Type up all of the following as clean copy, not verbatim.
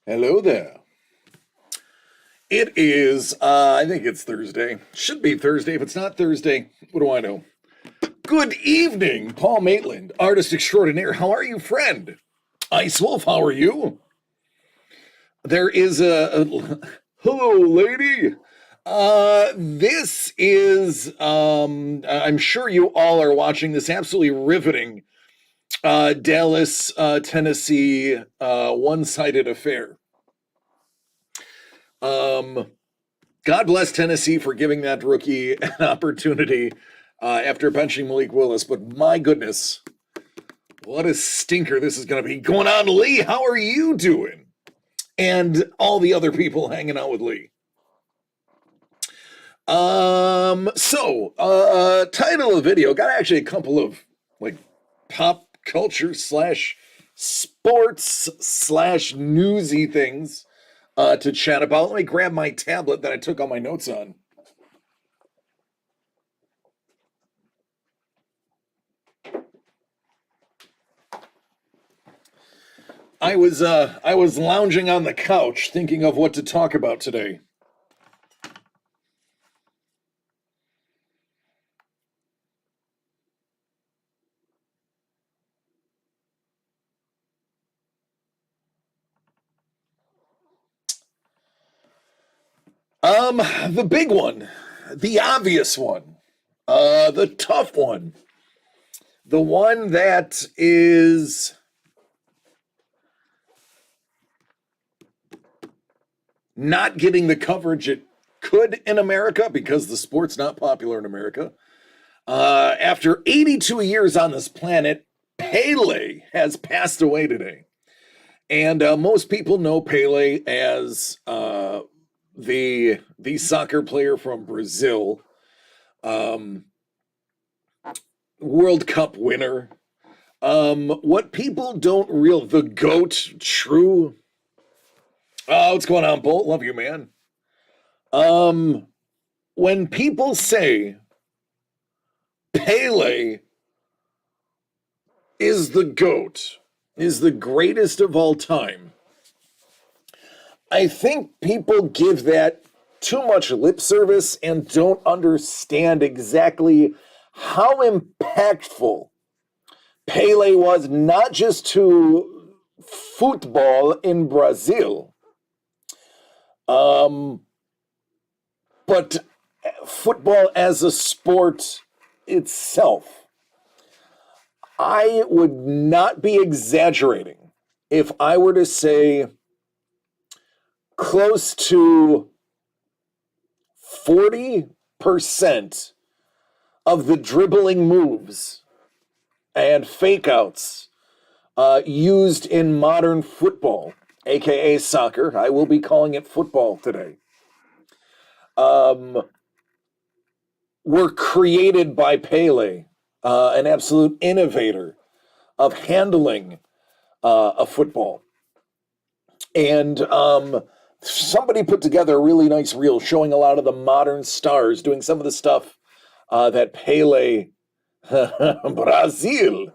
Hello there. It is, I think it's Thursday. Should be Thursday. If it's not Thursday, what do I know? Good evening, Paul Maitland, artist extraordinaire. How are you, friend? Ice Wolf, how are you? There is hello, lady. This is, I'm sure you all are watching this absolutely riveting Dallas, Tennessee one-sided affair. God bless Tennessee for giving that rookie an opportunity after benching Malik Willis. But my goodness, what a stinker this is going to be. Going on, Lee, how are you doing? And all the other people hanging out with Lee. Title of the video, got actually a couple of like pop culture slash sports slash newsy things to chat about. Let me grab my tablet that I took all my notes on. I was lounging on the couch thinking of what to talk about today. The big one, the obvious one, the tough one, the one that is not getting the coverage it could in America because the sport's not popular in America. After 82 years on this planet, Pele has passed away today. And most people know Pele as the soccer player from Brazil, World Cup winner. What people don't the GOAT, true. Oh, what's going on, Bolt? Love you, man. When people say Pele is the GOAT, is the greatest of all time, I think people give that too much lip service and don't understand exactly how impactful Pele was, not just to football in Brazil, but football as a sport itself. I would not be exaggerating if I were to say close to 40% of the dribbling moves and fake outs used in modern football, aka soccer, I will be calling it football today, were created by Pele, an absolute innovator of handling a football. And somebody put together a really nice reel showing a lot of the modern stars doing some of the stuff that Pele, Brazil,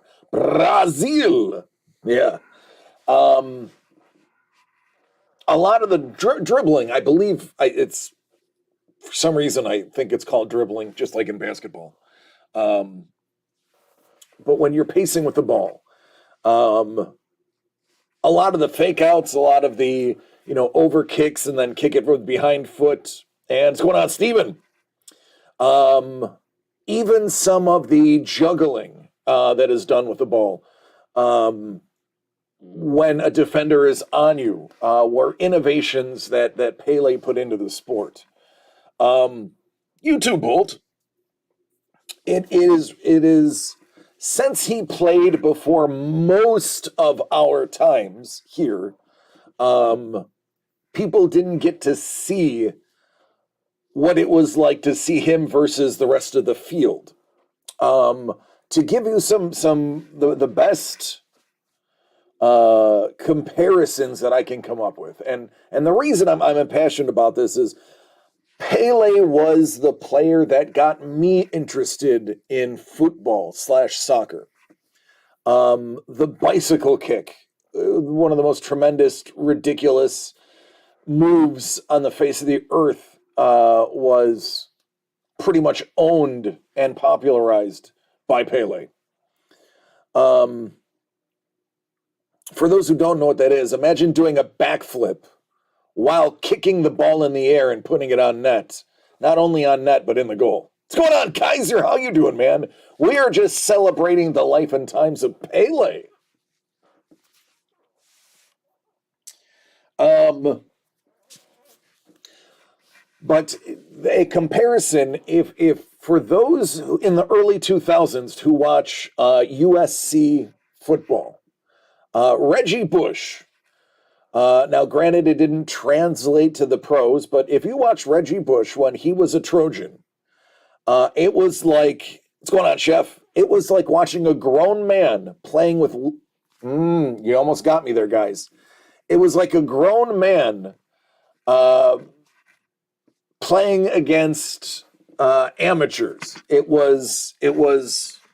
yeah. A lot of the dribbling, I believe, it's for some reason I think it's called dribbling, just like in basketball. But when you're pacing with the ball, a lot of the fake outs, a lot of the over kicks and then kick it with behind foot. And what's going on, Steven? Even some of the juggling that is done with the ball when a defender is on you were innovations that Pele put into the sport. You too, Bolt. It is since he played before most of our times here, people didn't get to see what it was like to see him versus the rest of the field. To give you the best comparisons that I can come up with, and the reason I'm impassioned about this is Pele was the player that got me interested in football / soccer. The bicycle kick one of the most tremendous, ridiculous moves on the face of the earth was pretty much owned and popularized by Pele. For those who don't know what that is, imagine doing a backflip while kicking the ball in the air and putting it on net. Not only on net, but in the goal. What's going on, Kaiser? How you doing, man? We are just celebrating the life and times of Pele. But a comparison, if for those in the early 2000s who watch USC football, Reggie Bush, now granted it didn't translate to the pros, but if you watch Reggie Bush when he was a Trojan, it was like, what's going on, Chef? It was like watching a grown man playing with, you almost got me there, guys. It was like a grown man playing against amateurs. It was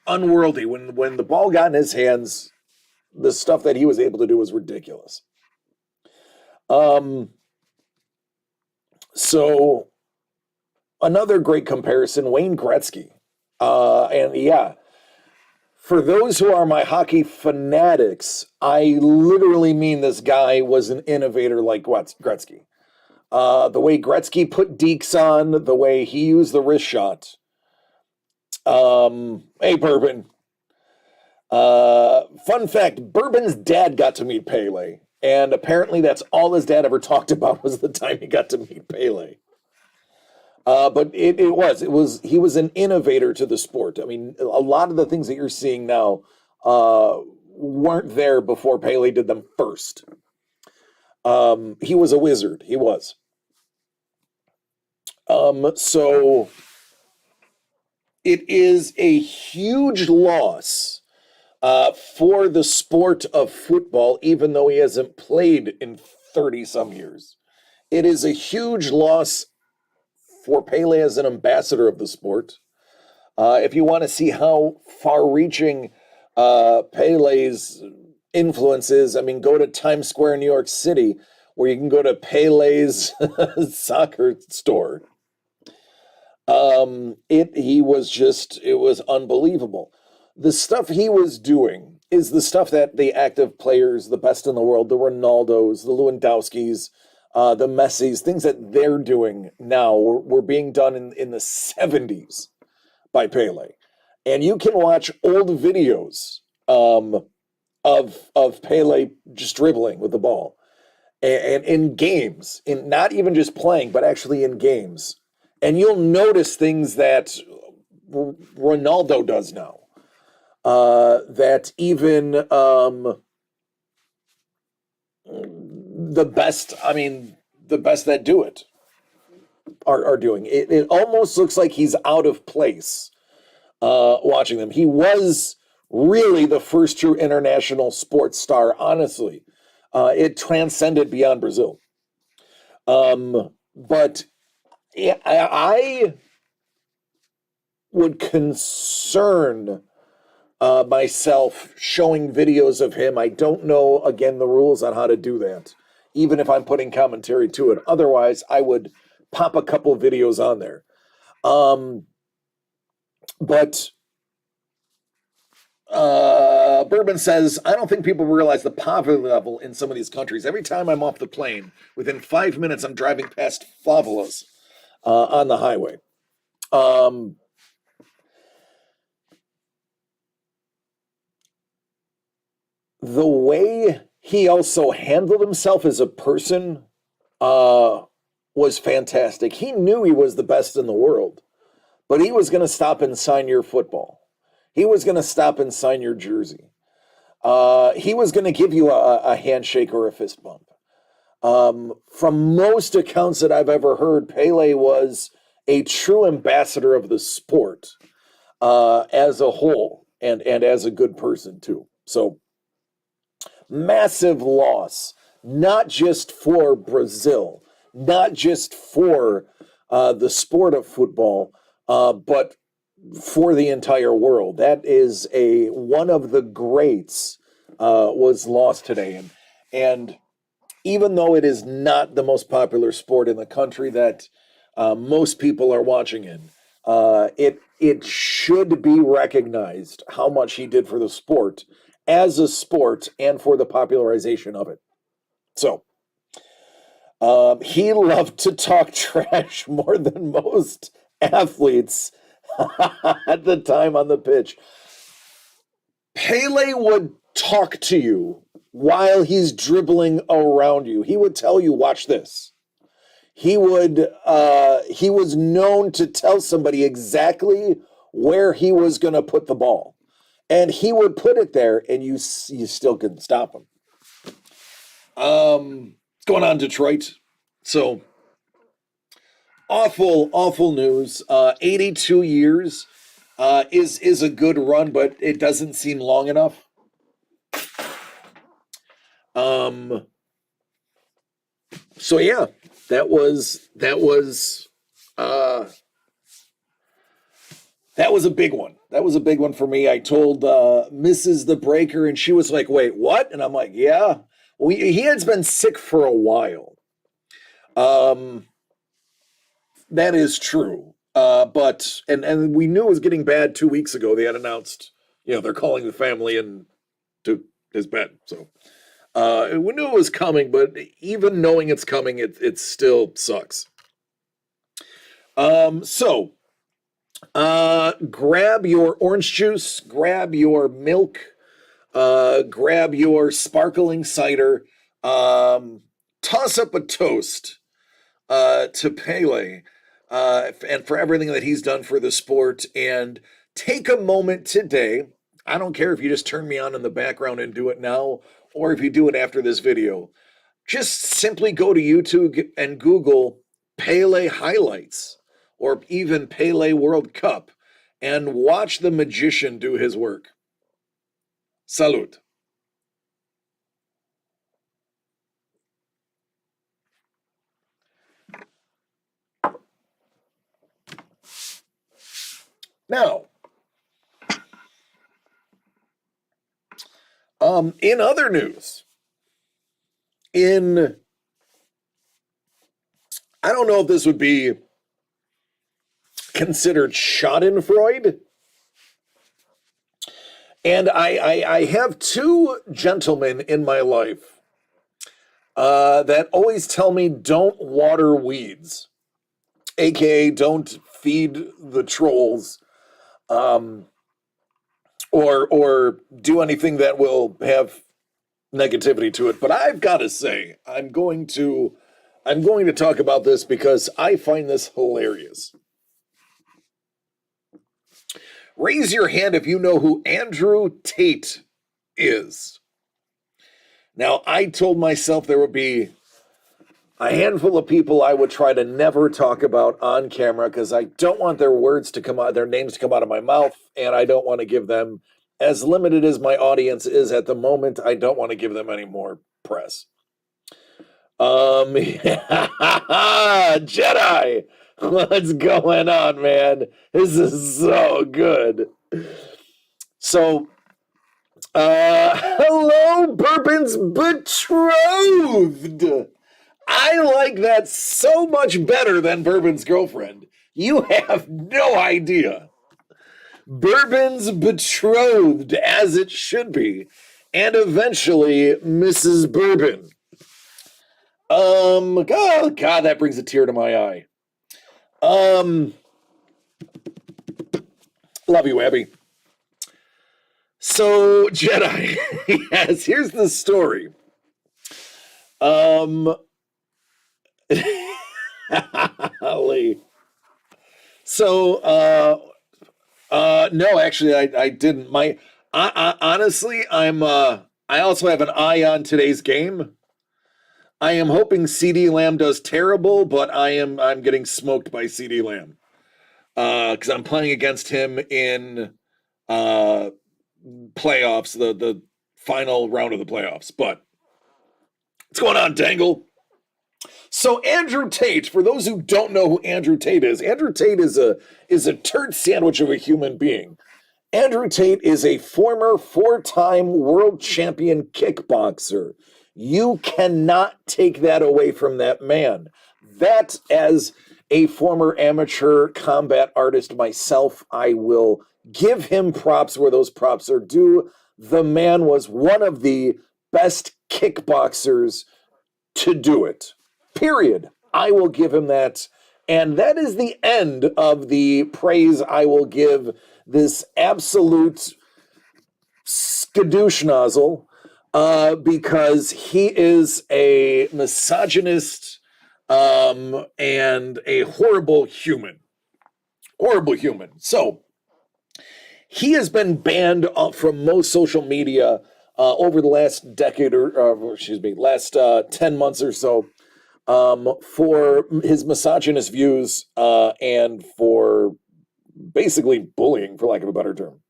unworldly. When the ball got in his hands, the stuff that he was able to do was ridiculous. So another great comparison, Wayne Gretzky. And yeah, for those who are my hockey fanatics, I literally mean this guy was an innovator like Gretzky. The way Gretzky put dekes on, the way he used the wrist shot. Hey, Bourbon. Fun fact, Bourbon's dad got to meet Pele. And apparently that's all his dad ever talked about was the time he got to meet Pele. But he was an innovator to the sport. I mean, a lot of the things that you're seeing now weren't there before Pele did them first. He was a wizard. He was. So it is a huge loss for the sport of football, even though he hasn't played in 30 some years. It is a huge loss for Pele as an ambassador of the sport. If you want to see how far-reaching Pele's influence is, I mean, go to Times Square in New York City, where you can go to Pele's soccer store. It was unbelievable. The stuff he was doing is the stuff that the active players, the best in the world, the Ronaldos, the Lewandowskis, the Messis, things that they're doing now were being done in the 70s by Pele. And you can watch old videos of Pele just dribbling with the ball. And in games, in not even just playing, but actually in games. And you'll notice things that Ronaldo does now. That even the best that do it are doing. It almost looks like he's out of place watching them. He was really the first true international sports star, honestly. It transcended beyond Brazil. But I would concern myself showing videos of him. I don't know, again, the rules on how to do that, even if I'm putting commentary to it. Otherwise, I would pop a couple videos on there. But Bourbon says, I don't think people realize the poverty level in some of these countries. Every time I'm off the plane, within 5 minutes, I'm driving past favelas on the highway. The way he also handled himself as a person was fantastic. He knew he was the best in the world, but he was going to stop and sign your football. He was going to stop and sign your jersey. He was going to give you a handshake or a fist bump. From most accounts that I've ever heard, Pele was a true ambassador of the sport as a whole and as a good person too. So massive loss, not just for Brazil, not just for the sport of football, but for the entire world. That is one of the greats was lost today, and even though it is not the most popular sport in the country that most people are watching in, it should be recognized how much he did for the sport as a sport and for the popularization of it. So he loved to talk trash more than most athletes at the time on the pitch. Pele would talk to you while he's dribbling around you. He would tell you, watch this. He was known to tell somebody exactly where he was going to put the ball. And he would put it there, and you still couldn't stop him. What's going on in Detroit? So, awful news. 82 years is a good run, but it doesn't seem long enough. So yeah, that was a big one. That was a big one for me. I told Mrs. the Breaker, and she was like, "Wait, what?" And I'm like, "Yeah." Well, he has been sick for a while. That is true. But we knew it was getting bad 2 weeks ago. They had announced, they're calling the family in to his bed. So we knew it was coming, but even knowing it's coming, it still sucks. So grab your orange juice, grab your milk, grab your sparkling cider, toss up a toast to Pele and for everything that he's done for the sport, and take a moment today. I don't care if you just turn me on in the background and do it now, or if you do it after this video. Just simply go to YouTube and Google Pele highlights or even Pele World Cup and watch the magician do his work. Salud. Now, in other news, I don't know if this would be considered schadenfreude. And I have two gentlemen in my life that always tell me don't water weeds, aka don't feed the trolls, or do anything that will have negativity to it. But I've got to say, I'm going to talk about this because I find this hilarious. Raise your hand if you know who Andrew Tate is. Now, I told myself there would be a handful of people I would try to never talk about on camera because I don't want their names to come out of my mouth, and I don't want to give them, as limited as my audience is at the moment, I don't want to give them any more press. Jedi, what's going on, man? This is so good. So, hello, Bourbon's betrothed. I like that so much better than Bourbon's girlfriend. You have no idea. Bourbon's betrothed, as it should be, and eventually Mrs. Bourbon. Oh, God, that brings a tear to my eye. Love you, Abby. So, Jedi, yes, here's the story. So, no, actually, I didn't. Honestly, I also have an eye on today's game. I am hoping CD Lamb does terrible, but I'm getting smoked by CD Lamb because I'm playing against him in playoffs, the final round of the playoffs. But what's going on, Dangle? So Andrew Tate, for those who don't know who Andrew Tate is a turd sandwich of a human being. Andrew Tate is a former 4-time world champion kickboxer. You cannot take that away from that man. That, as a former amateur combat artist myself, I will give him props where those props are due. The man was one of the best kickboxers to do it. Period. I will give him that. And that is the end of the praise I will give this absolute skadoosh nozzle, because he is a misogynist, and a horrible human. Horrible human. So he has been banned from most social media over the last decade, last 10 months or so, for his misogynist views, and for basically bullying, for lack of a better term.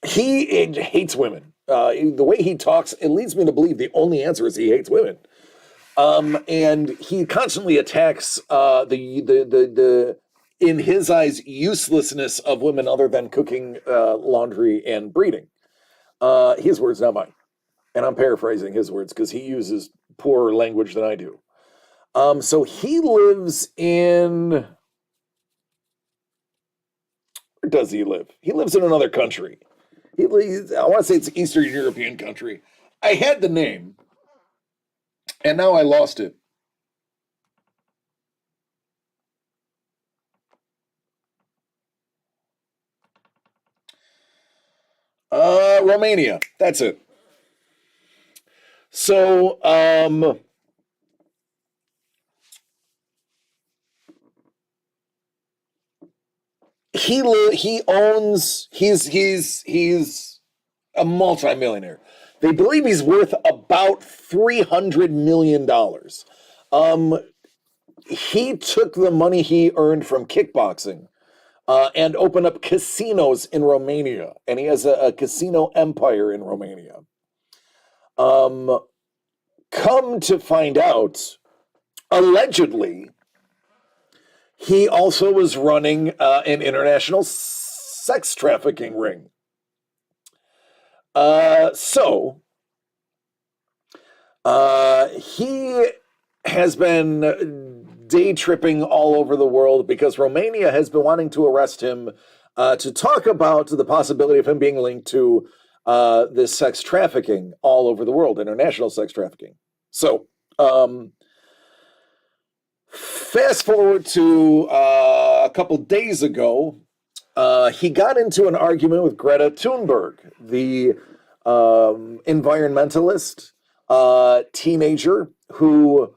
He hates women. The way he talks, it leads me to believe the only answer is he hates women. And he constantly attacks the in his eyes, uselessness of women other than cooking, laundry, and breeding. His words, not mine. And I'm paraphrasing his words because he uses poorer language than I do. So he lives in... Where does he live? He lives in another country. I want to say it's an Eastern European country. I had the name, and now I lost it. Romania. That's it. So, he's a multimillionaire. They believe he's worth about $300 million. He took the money he earned from kickboxing, and opened up casinos in Romania, and he has a casino empire in Romania. Come to find out, allegedly, he also was running an international sex trafficking ring. He has been day tripping all over the world because Romania has been wanting to arrest him, to talk about the possibility of him being linked to this sex trafficking all over the world, international sex trafficking. So, fast forward to a couple days ago, he got into an argument with Greta Thunberg, the environmentalist teenager who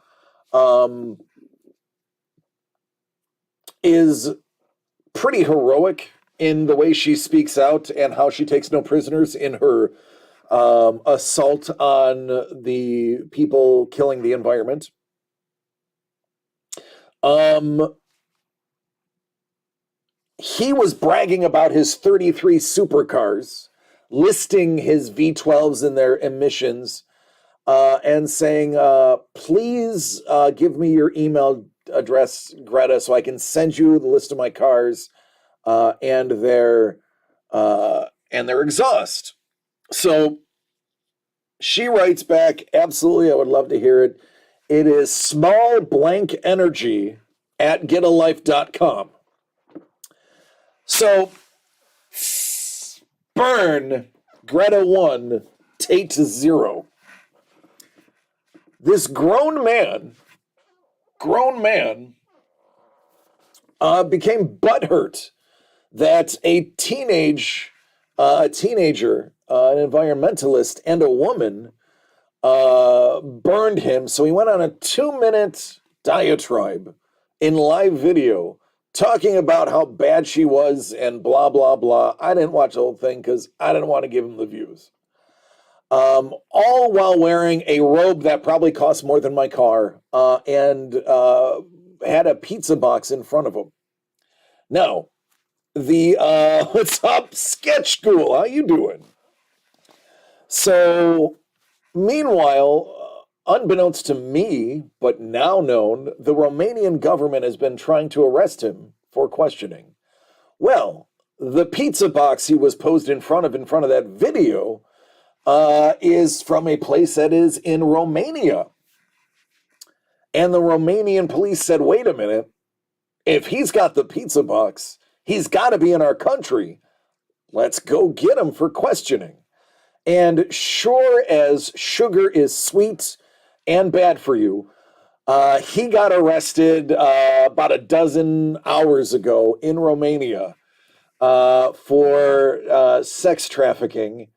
is pretty heroic in the way she speaks out and how she takes no prisoners in her assault on the people killing the environment. He was bragging about his 33 supercars, listing his V12s and their emissions, and saying, please give me your email address, Greta, so I can send you the list of my cars and their exhaust. So she writes back, absolutely, I would love to hear it. It is smallblankenergy@getalife.com. So, burn Greta 1, Tate 0. This grown man became butthurt that a teenager, an environmentalist, and a woman burned him. So he went on a 2-minute diatribe in live video talking about how bad she was and blah, blah, blah. I didn't watch the whole thing because I didn't want to give him the views. All while wearing a robe that probably cost more than my car, and had a pizza box in front of him. Now, what's up, Sketch School? How you doing? So, meanwhile, unbeknownst to me, but now known, the Romanian government has been trying to arrest him for questioning. Well, the pizza box he was posed in front of that video is from a place that is in Romania. And the Romanian police said, wait a minute, if he's got the pizza box, he's got to be in our country. Let's go get him for questioning. And sure as sugar is sweet and bad for you, he got arrested about a dozen hours ago in Romania for sex trafficking.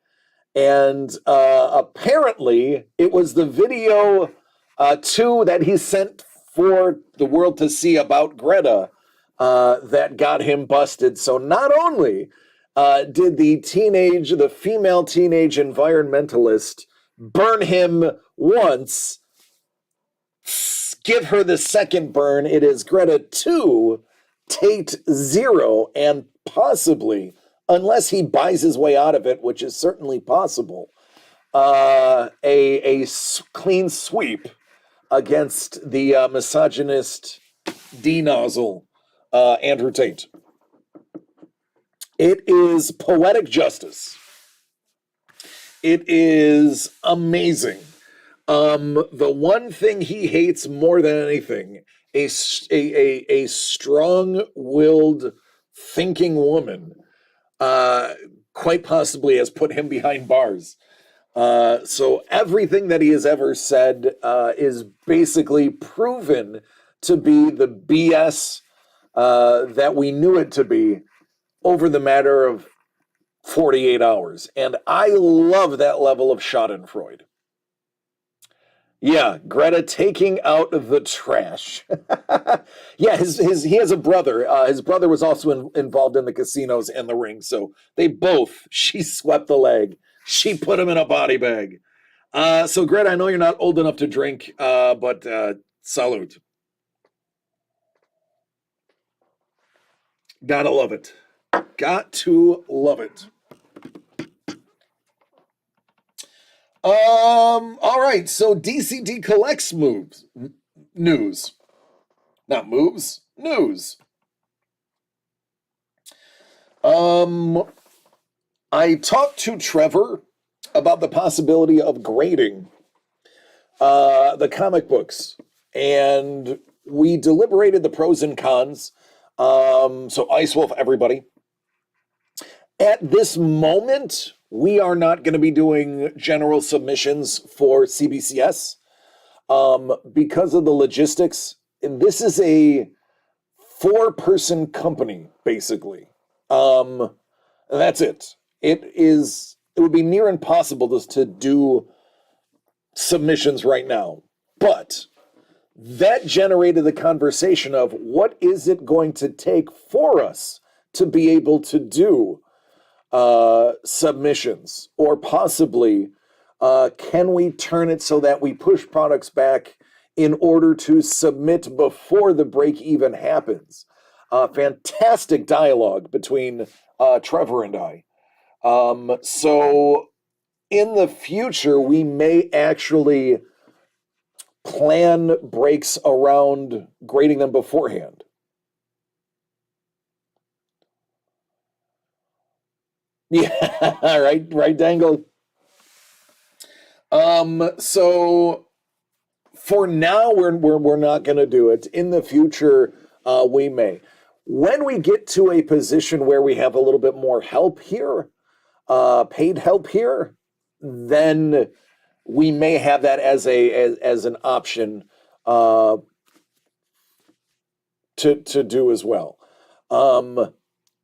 And apparently it was the video that he sent for the world to see about Greta that got him busted. So not only did the female teenage environmentalist burn him once, give her the second burn, it is Greta 2, Tate 0, and possibly, unless he buys his way out of it, which is certainly possible, a clean sweep against the misogynist D-nozzle, Andrew Tate. It is poetic justice. It is amazing. The one thing he hates more than anything, a strong-willed, thinking woman, quite possibly has put him behind bars. So everything that he has ever said is basically proven to be the BS that we knew it to be over the matter of 48 hours. And I love that level of schadenfreude. Yeah, Greta taking out the trash. Yeah, he has a brother. His brother was also involved in the casinos and the ring. So she swept the leg. She put him in a body bag. So Greta, I know you're not old enough to drink, but salute. Gotta love it. Got to love it. All right, so DCD collects news. Not moves, news. I talked to Trevor about the possibility of grading the comic books, and we deliberated the pros and cons. So Ice Wolf, everybody. At this moment, we are not going to be doing general submissions for CBCS because of the logistics. And this is a 4-person company, basically. And that's it. It would be near impossible to do submissions right now. But that generated the conversation of what is it going to take for us to be able to do submissions, or possibly can we turn it so that we push products back in order to submit before the break even happens. Fantastic dialogue between Trevor and I. So in the future, we may actually plan breaks around grading them beforehand. Yeah, right, Dangle. So for now, we're not going to do it. In the future, we may. When we get to a position where we have a little bit more help here, paid help here, then we may have that as an option to do as well.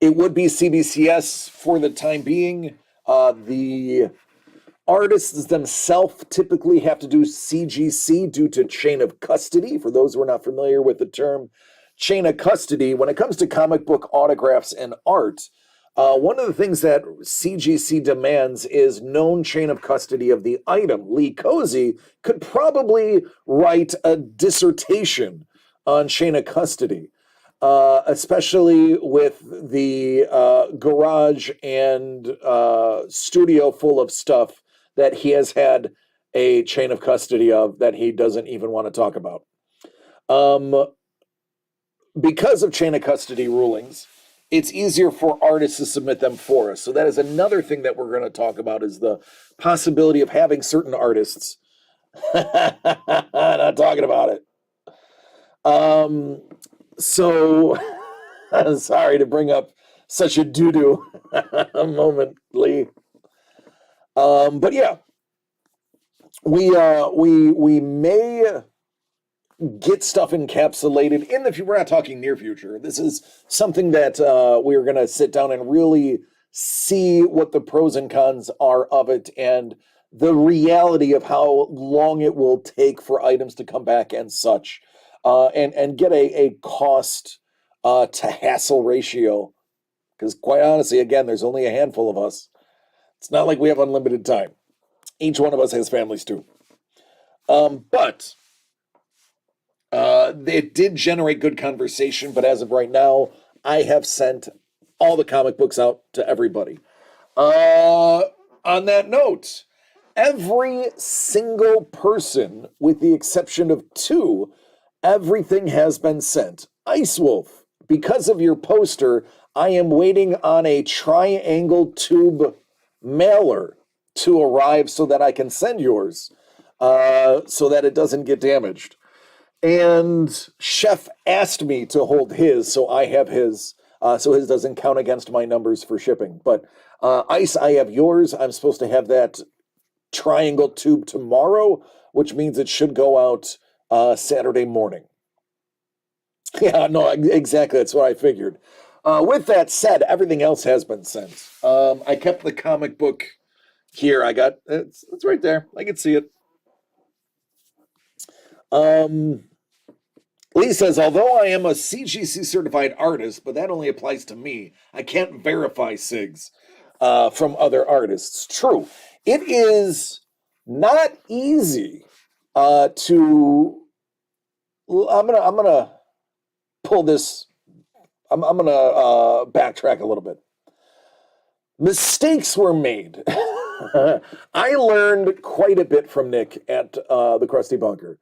It would be CBCS for the time being. The artists themselves typically have to do CGC due to chain of custody. For those who are not familiar with the term chain of custody, when it comes to comic book autographs and art, one of the things that CGC demands is known chain of custody of the item. Lee Cozy could probably write a dissertation on chain of custody. Especially with the garage and studio full of stuff that he has had a chain of custody of that he doesn't even want to talk about. Because of chain of custody rulings, it's easier for artists to submit them for us. So that is another thing that we're going to talk about is the possibility of having certain artists. Not talking about it. So sorry to bring up such a doo-doo moment, Lee. But yeah, we may get stuff encapsulated in the future. We're not talking near future. This is something that we're going to sit down and really see what the pros and cons are of it and the reality of how long it will take for items to come back and such, and get a cost to hassle ratio. Because quite honestly, again, there's only a handful of us. It's not like we have unlimited time. Each one of us has families too. But it did generate good conversation, but as of right now, I have sent all the comic books out to everybody. On that note, every single person, with the exception of two, everything has been sent. Ice Wolf, because of your poster, I am waiting on a triangle tube mailer to arrive so that I can send yours, so that it doesn't get damaged. And Chef asked me to hold his, so I have his, so his doesn't count against my numbers for shipping. But Ice, I have yours. I'm supposed to have that triangle tube tomorrow, which means it should go out Saturday morning. Yeah, no, exactly. That's what I figured. With that said, everything else has been sent. I kept the comic book here. I got it's right there. I can see it. Um, Lee says, although I am a CGC certified artist, but that only applies to me. I can't verify SIGs from other artists. True. It is not easy to. I'm gonna pull this. I'm gonna backtrack a little bit. Mistakes were made. I learned quite a bit from Nick at the Krusty Bunker,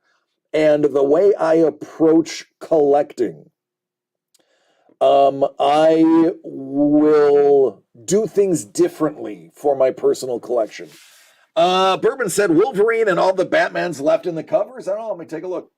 and the way I approach collecting. I will do things differently for my personal collection. Bourbon said Wolverine and all the Batmans left in the covers. I don't know. Let me take a look.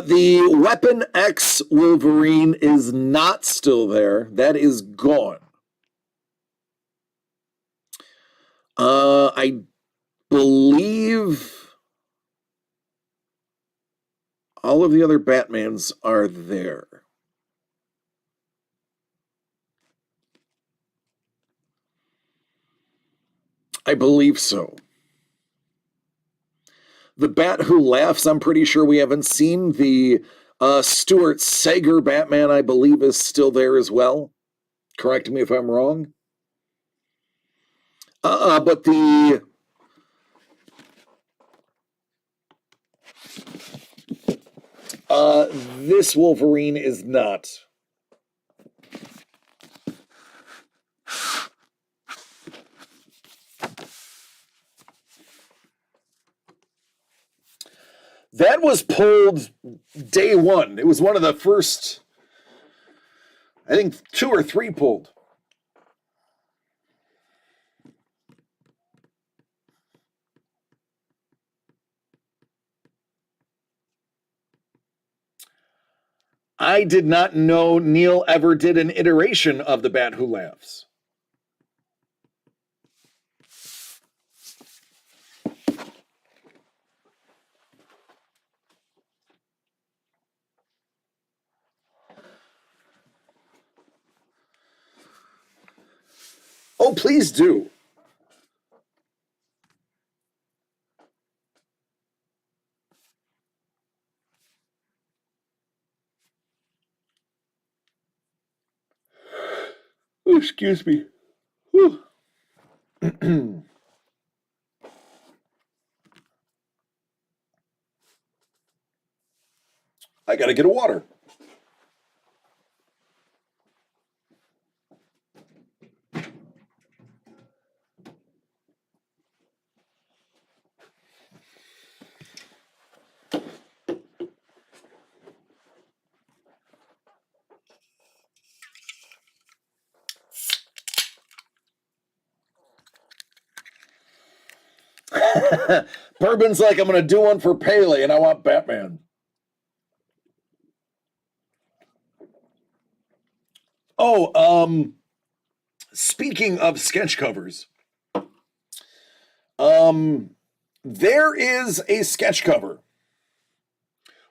The Weapon X Wolverine is not still there. That is gone. I believe all of the other Batmans are there. I believe so. The Bat Who Laughs, I'm pretty sure we haven't seen. The Stuart Sager Batman, I believe, is still there as well. Correct me if I'm wrong. But this Wolverine is not. That was pulled day one. It was one of the first, I think, 2 or 3 pulled. I did not know Neil ever did an iteration of the Bat Who Laughs. Oh, please do. Oh, excuse me. I gotta get a water. Bourbon's like, I'm going to do one for Pele, and I want Batman. Oh, speaking of sketch covers, there is a sketch cover.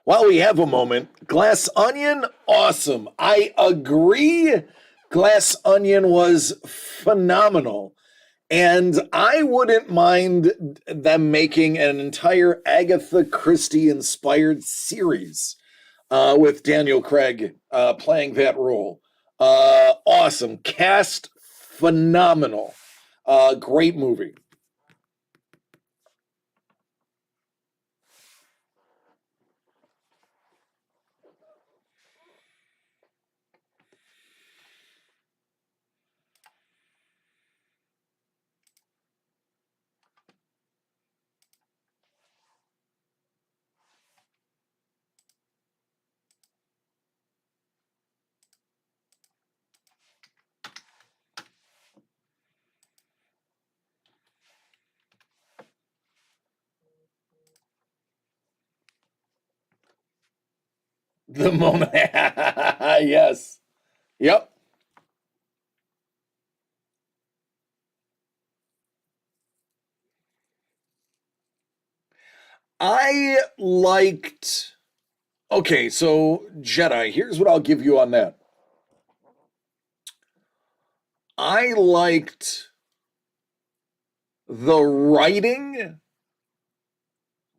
While we have a moment, Glass Onion, awesome. I agree. Glass Onion was phenomenal. And I wouldn't mind them making an entire Agatha Christie inspired series with Daniel Craig playing that role. Awesome. Cast, phenomenal. Great movie. The moment. Yes. Yep. I liked. Okay, so Jedi, here's what I'll give you on that. I liked the writing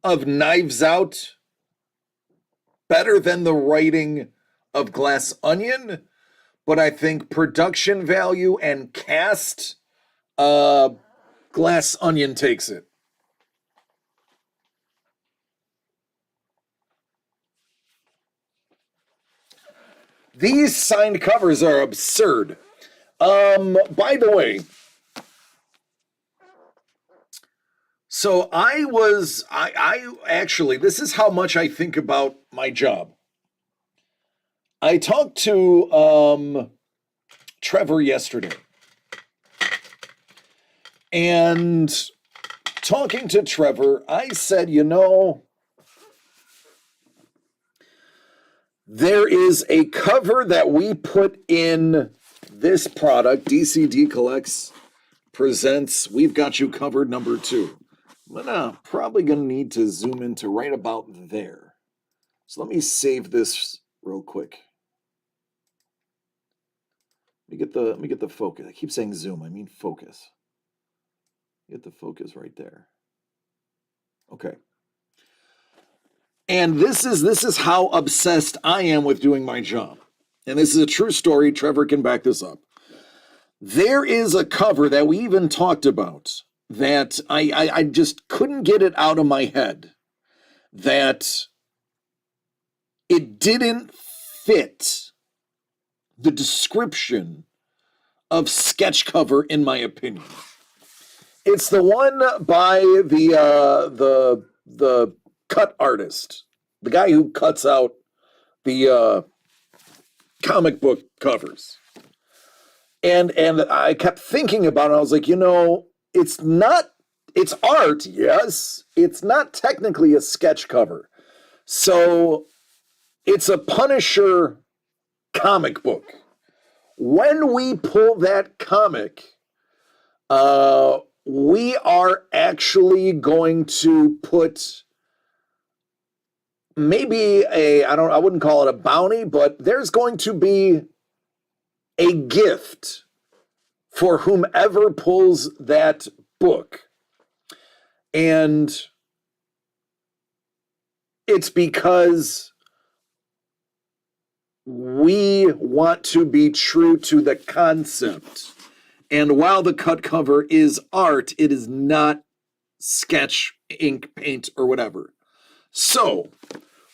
of Knives Out better than the writing of Glass Onion, but I think production value and cast, uh, Glass Onion takes it. These signed covers are absurd. By the way, so I actually, this is how much I think about my job. I talked to Trevor yesterday, and talking to Trevor, I said, there is a cover that we put in this product, DCD Collects presents We've Got You Covered #2. I'm probably gonna need to zoom into right about there. So let me save this real quick. Let me get the focus. I keep saying zoom, I mean focus. Get the focus right there. Okay. And this is how obsessed I am with doing my job. And this is a true story. Trevor can back this up. There is a cover that we even talked about that I just couldn't get it out of my head, that it didn't fit the description of sketch cover, in my opinion. It's the one by the cut artist, the guy who cuts out the comic book covers. And I kept thinking about it. I was like, it's art, yes. It's not technically a sketch cover. So it's a Punisher comic book. When we pull that comic, we are actually going to put maybe I wouldn't call it a bounty, but there's going to be a gift for whomever pulls that book. And it's because we want to be true to the concept. And while the cut cover is art, it is not sketch, ink, paint, or whatever. So,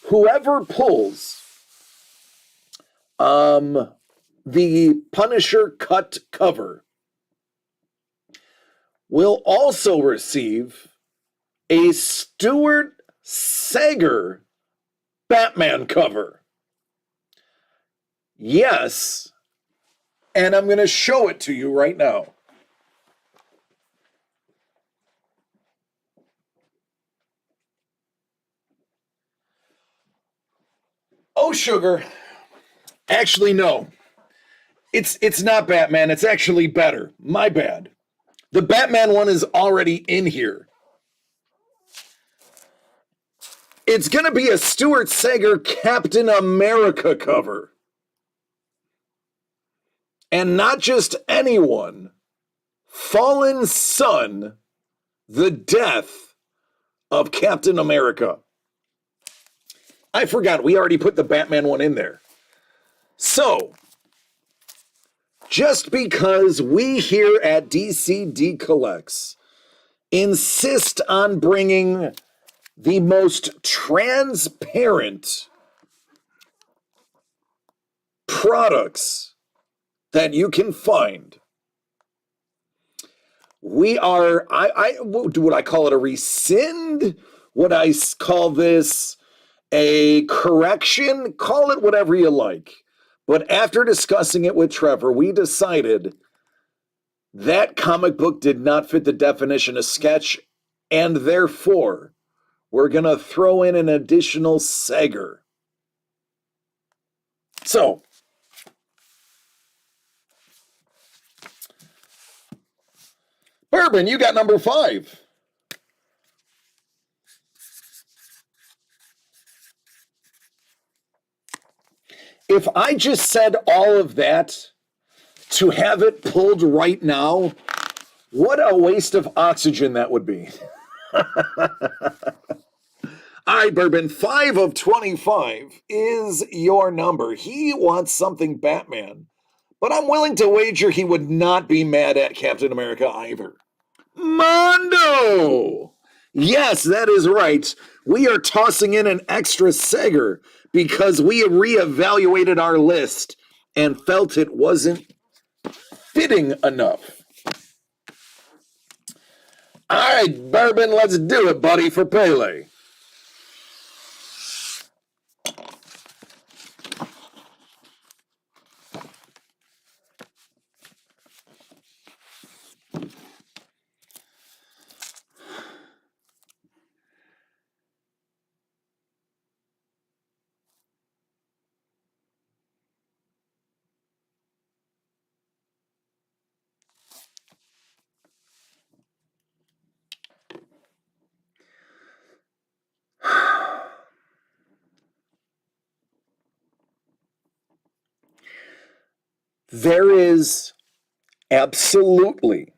whoever pulls the Punisher cut cover will also receive a Stuart Sager Batman cover. Yes, and I'm going to show it to you right now. No sugar. Actually, no. It's not Batman. It's actually better. My bad. The Batman one is already in here. It's going to be a Stuart Sager Captain America cover. And not just anyone. Fallen Son, the death of Captain America. I forgot, we already put the Batman one in there. So, just because we here at DCD Collects insist on bringing the most transparent products that you can find, we are, would I call it a rescind? Would I call this a correction? Call it whatever you like. But after discussing it with Trevor, we decided that comic book did not fit the definition of sketch, and therefore, we're going to throw in an additional Sager. So, Bourbon, you got number 5. If I just said all of that to have it pulled right now, what a waste of oxygen that would be. All right, Bourbon, 5 of 25 is your number. He wants something Batman, but I'm willing to wager he would not be mad at Captain America either. Mondo! Yes, that is right. We are tossing in an extra Sager because we reevaluated our list and felt it wasn't fitting enough. All right, Bourbon, let's do it, buddy, for Pele. There is absolutely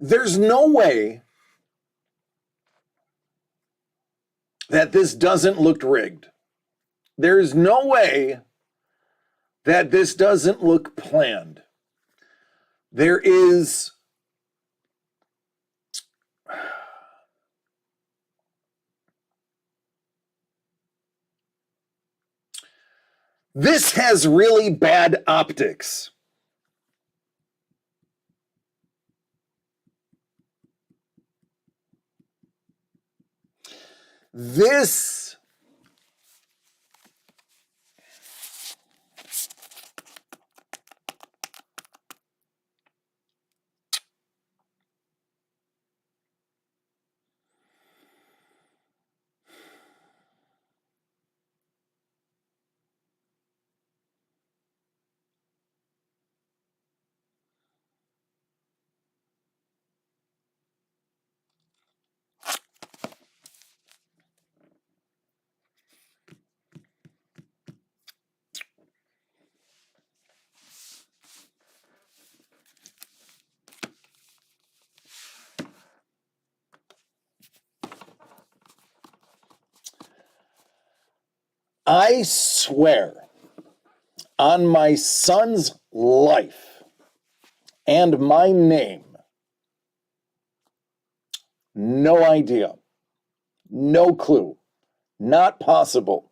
there's no way that this doesn't look rigged. There's no way that this doesn't look planned. There is this has really bad optics. This I swear on my son's life and my name, no idea, no clue, not possible,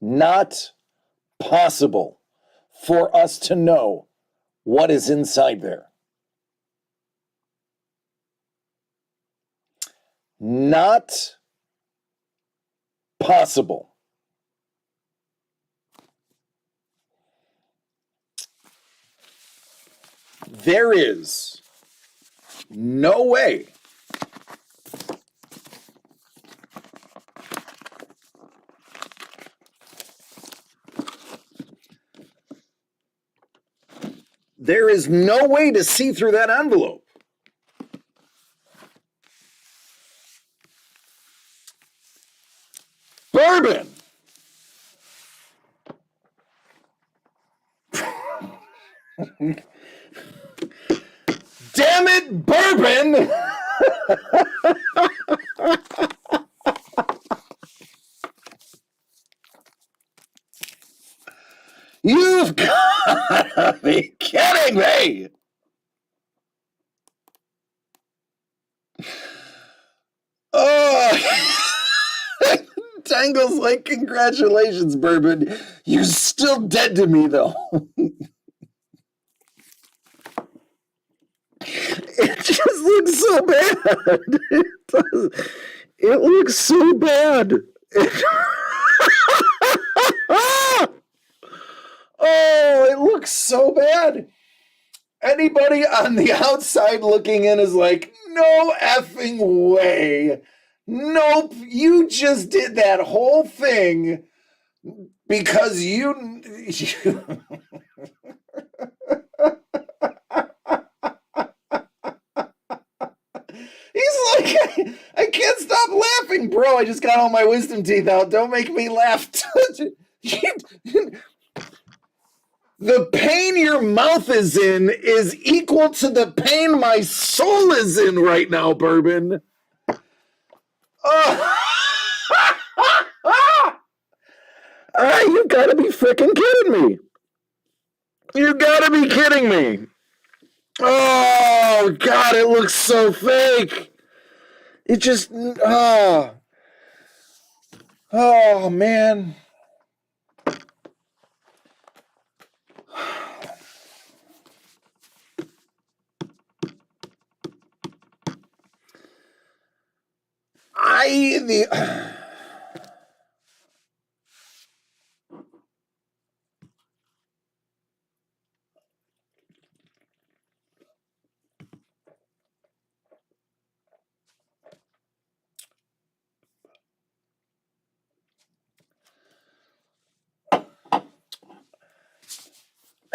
not possible for us to know what is inside there. Not possible. There is no way to see through that envelope. Bourbon. Damn it, bourbon! You've got to be kidding me! Oh, Tangle's like, congratulations, bourbon. You're still dead to me, though. It just looks so bad. It does. It looks so bad. Oh, it looks so bad. Anybody on the outside looking in is like, no effing way. Nope, you just did that whole thing because you He's like, I can't stop laughing, bro. I just got all my wisdom teeth out. Don't make me laugh. The pain your mouth is in is equal to the pain my soul is in right now, bourbon. Oh. You gotta be freaking kidding me. You gotta be kidding me. Oh, God, it looks so fake. It just, oh, man.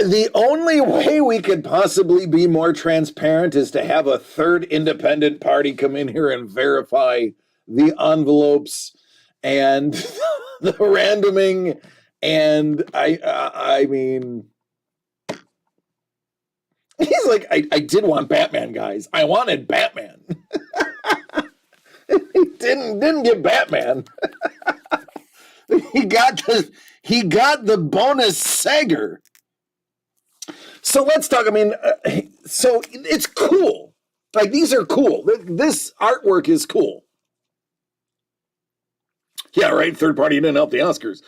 The only way we could possibly be more transparent is to have a third independent party come in here and verify the envelopes and the randoming. And I mean, he's like, I did want Batman, guys. I wanted Batman. He didn't get Batman. He got the bonus Sager. So let's talk. I mean, so it's cool. Like, these are cool. This artwork is cool. Yeah, right. Third party didn't help the Oscars.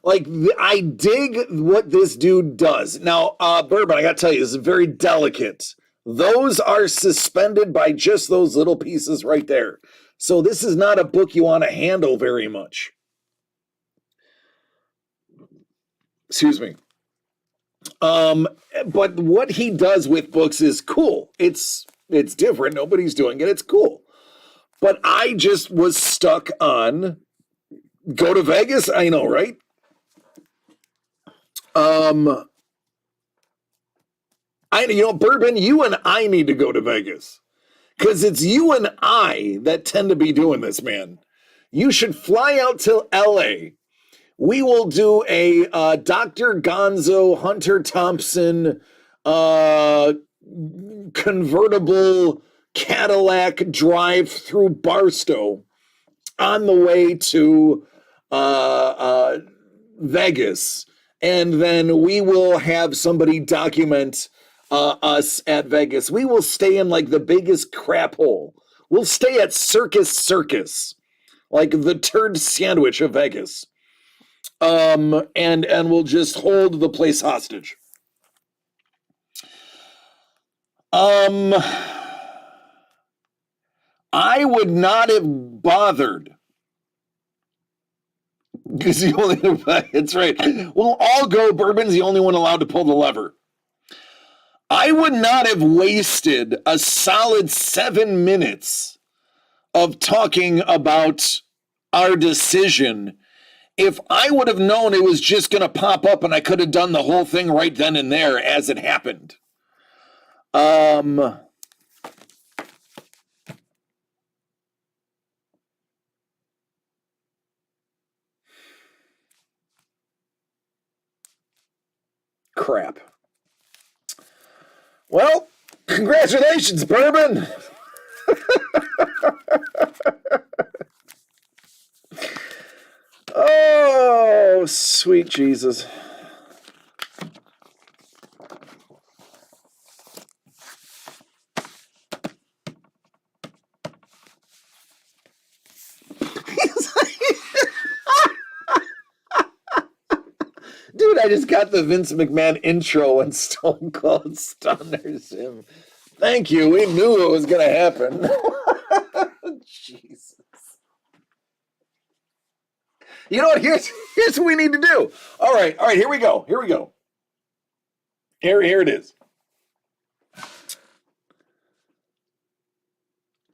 Like, I dig what this dude does. Now, Bourbon, I got to tell you, this is very delicate. Those are suspended by just those little pieces right there. So this is not a book you want to handle very much. Excuse me. But what he does with books is cool. It's different. Nobody's doing it. It's cool. But I just was stuck on go to Vegas. I know, right? Bourbon, you and I need to go to Vegas because it's you and I that tend to be doing this, man. You should fly out to LA. We will do a Dr. Gonzo, Hunter Thompson, convertible Cadillac drive through Barstow on the way to Vegas. And then we will have somebody document us at Vegas. We will stay in like the biggest crap hole. We'll stay at Circus, like the turd sandwich of Vegas. and we'll just hold the place hostage. I would not have bothered. Because it's right. We'll all go. Bourbon's the only one allowed to pull the lever. I would not have wasted a solid 7 minutes of talking about our decision if I would have known it was just going to pop up and I could have done the whole thing right then and there as it happened. Crap. Well, congratulations, Bourbon. Oh, sweet Jesus. Dude, I just got the Vince McMahon intro and Stone Cold Stunners him. Thank you. We knew it was going to happen. Jesus. You know what? Here's what we need to do. All right. Here we go. Here it is.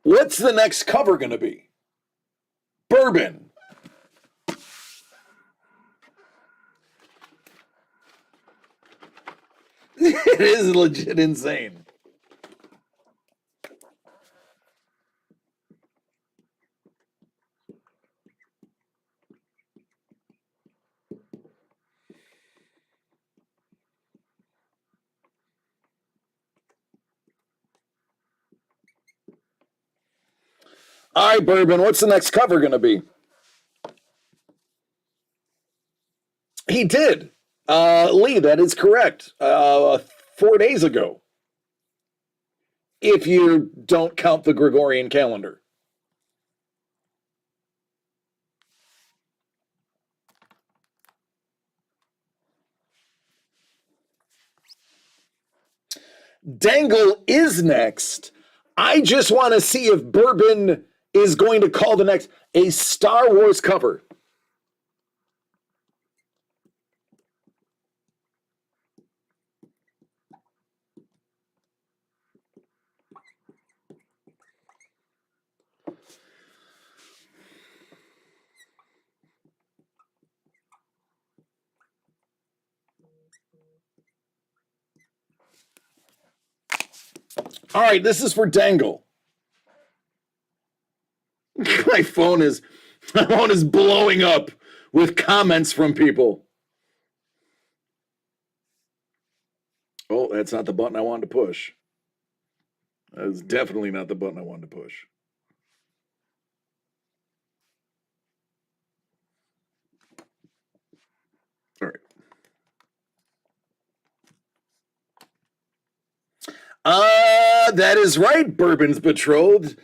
What's the next cover going to be? Bourbon. It is legit insane. All right, Bourbon, what's the next cover going to be? He did. Lee, that is correct. 4 days ago. If you don't count the Gregorian calendar. Dangle is next. I just want to see if Bourbon is going to call the next a Star Wars cover. All right, this is for Dangle. My phone is blowing up with comments from people. Oh, that's not the button I wanted to push. That is definitely not the button I wanted to push. All right. That is right, Bourbon's betrothed.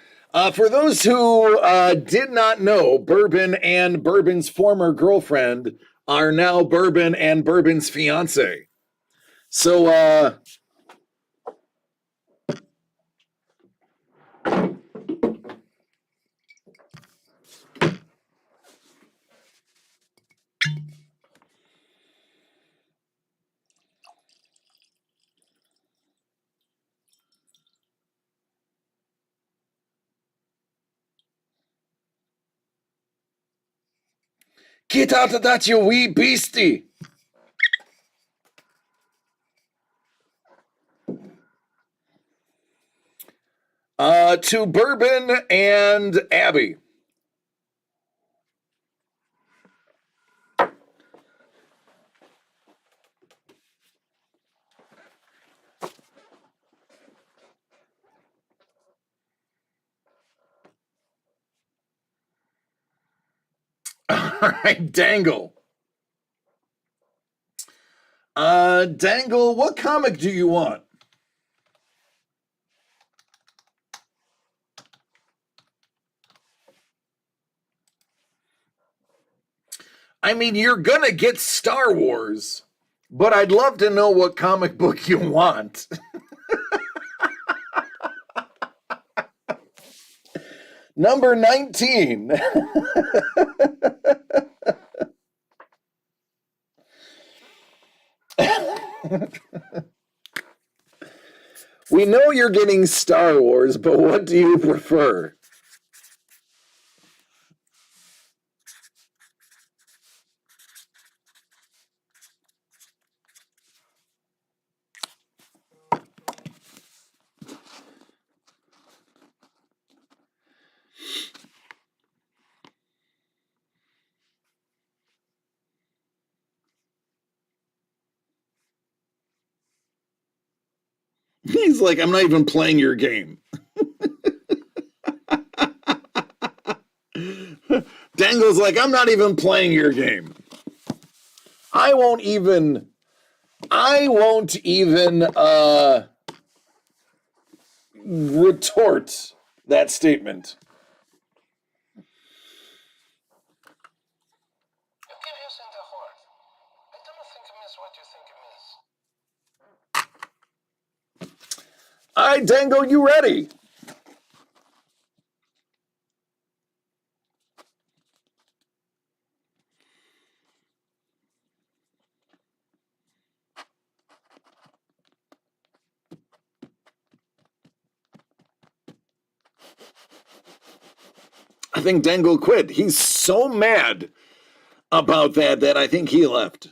For those who did not know, Bourbon and Bourbon's former girlfriend are now Bourbon and Bourbon's fiance. So, get out of that, you wee beastie. To Bourbon and Abby. All right, Dangle. Dangle, what comic do you want? I mean, you're gonna get Star Wars, but I'd love to know what comic book you want. Number 19. We know you're getting Star Wars, but what do you prefer? He's like, I'm not even playing your game. Dangle's like, I'm not even playing your game. I won't even retort that statement. You keep using the word. I don't think it means what you think it means. All right, Dango, you ready? I think Dango quit. He's so mad about that I think he left.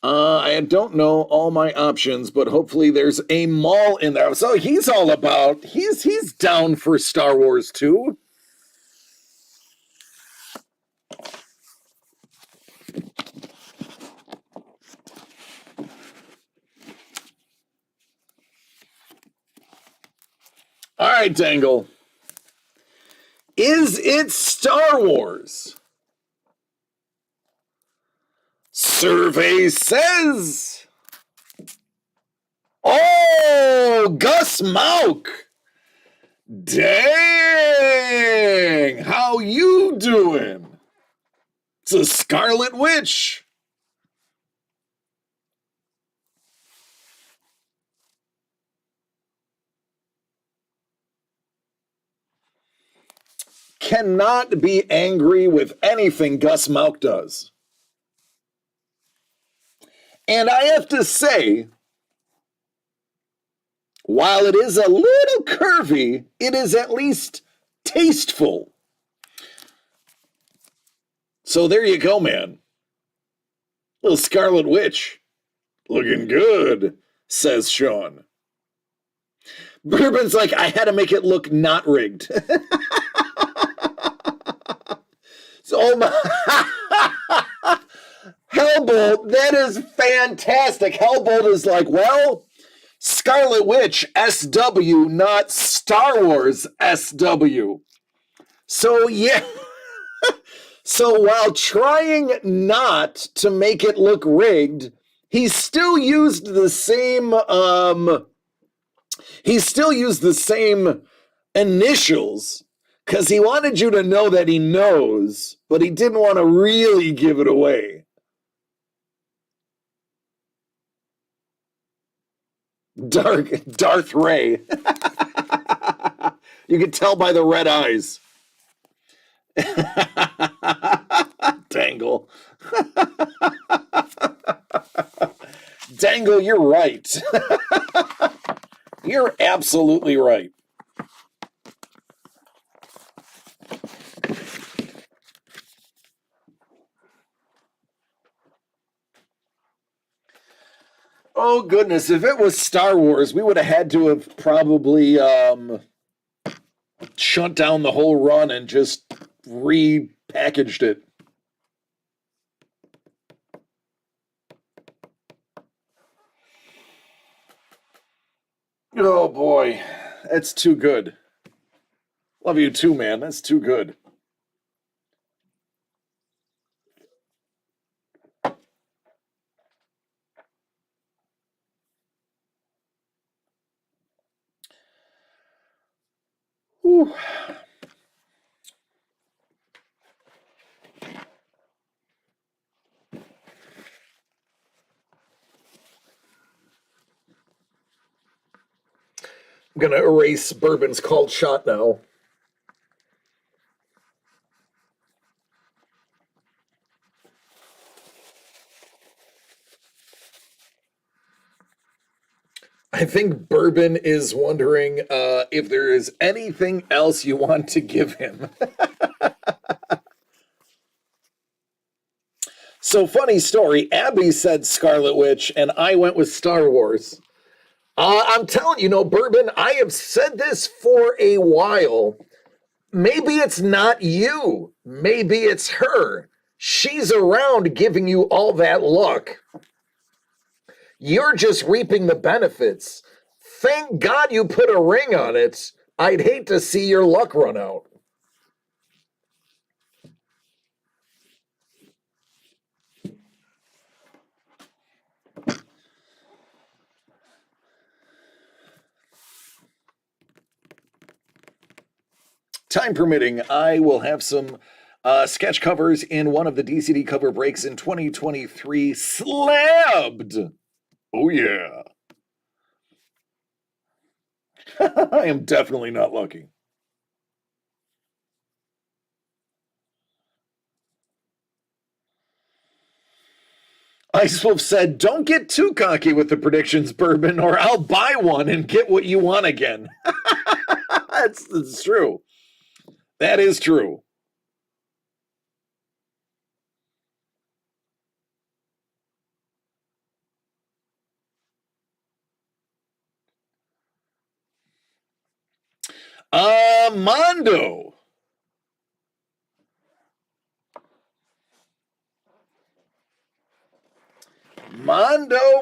I don't know all my options, but hopefully there's a mall in there. So he's all about he's down for Star Wars too. All right, Dangle. Is it Star Wars? Survey says. Oh, Gus Mauk. Dang, how you doing? It's a Scarlet Witch. Cannot be angry with anything Gus Mauk does. And I have to say, while it is a little curvy, it is at least tasteful. So there you go, man. Little Scarlet Witch. Looking good, says Sean. Bourbon's like, I had to make it look not rigged. Oh my. Hellbolt, that is fantastic. Hellbolt is like, well, Scarlet Witch SW, not Star Wars SW. So, yeah. So, while trying not to make it look rigged, he still used the same, initials because he wanted you to know that he knows, but he didn't want to really give it away. Darth Ray. You can tell by the red eyes. Dangle. Dangle, you're right. You're absolutely right. Oh, goodness. If it was Star Wars, we would have had to have probably shut down the whole run and just repackaged it. Oh, boy. That's too good. Love you too, man. That's too good. Whew. I'm going to erase Bourbon's called shot now. I think Bourbon is wondering if there is anything else you want to give him. So, funny story. Abby said Scarlet Witch, and I went with Star Wars. I'm telling you, Bourbon, I have said this for a while. Maybe it's not you. Maybe it's her. She's around giving you all that luck. You're just reaping the benefits. Thank God you put a ring on it. I'd hate to see your luck run out. Time permitting, I will have some sketch covers in one of the DCD cover breaks in 2023. Slabbed! Oh, yeah. I am definitely not lucky. Icewolf said, don't get too cocky with the predictions, Bourbon, or I'll buy one and get what you want again. That's true. That is true. Mondo. Mondo.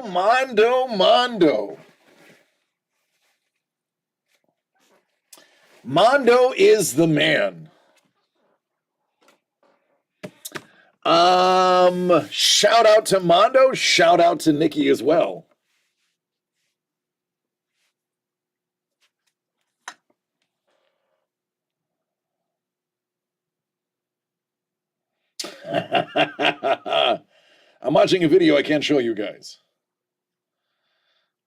Mondo is the man. Shout out to Mondo. Shout out to Nikki as well. I'm watching a video I can't show you guys.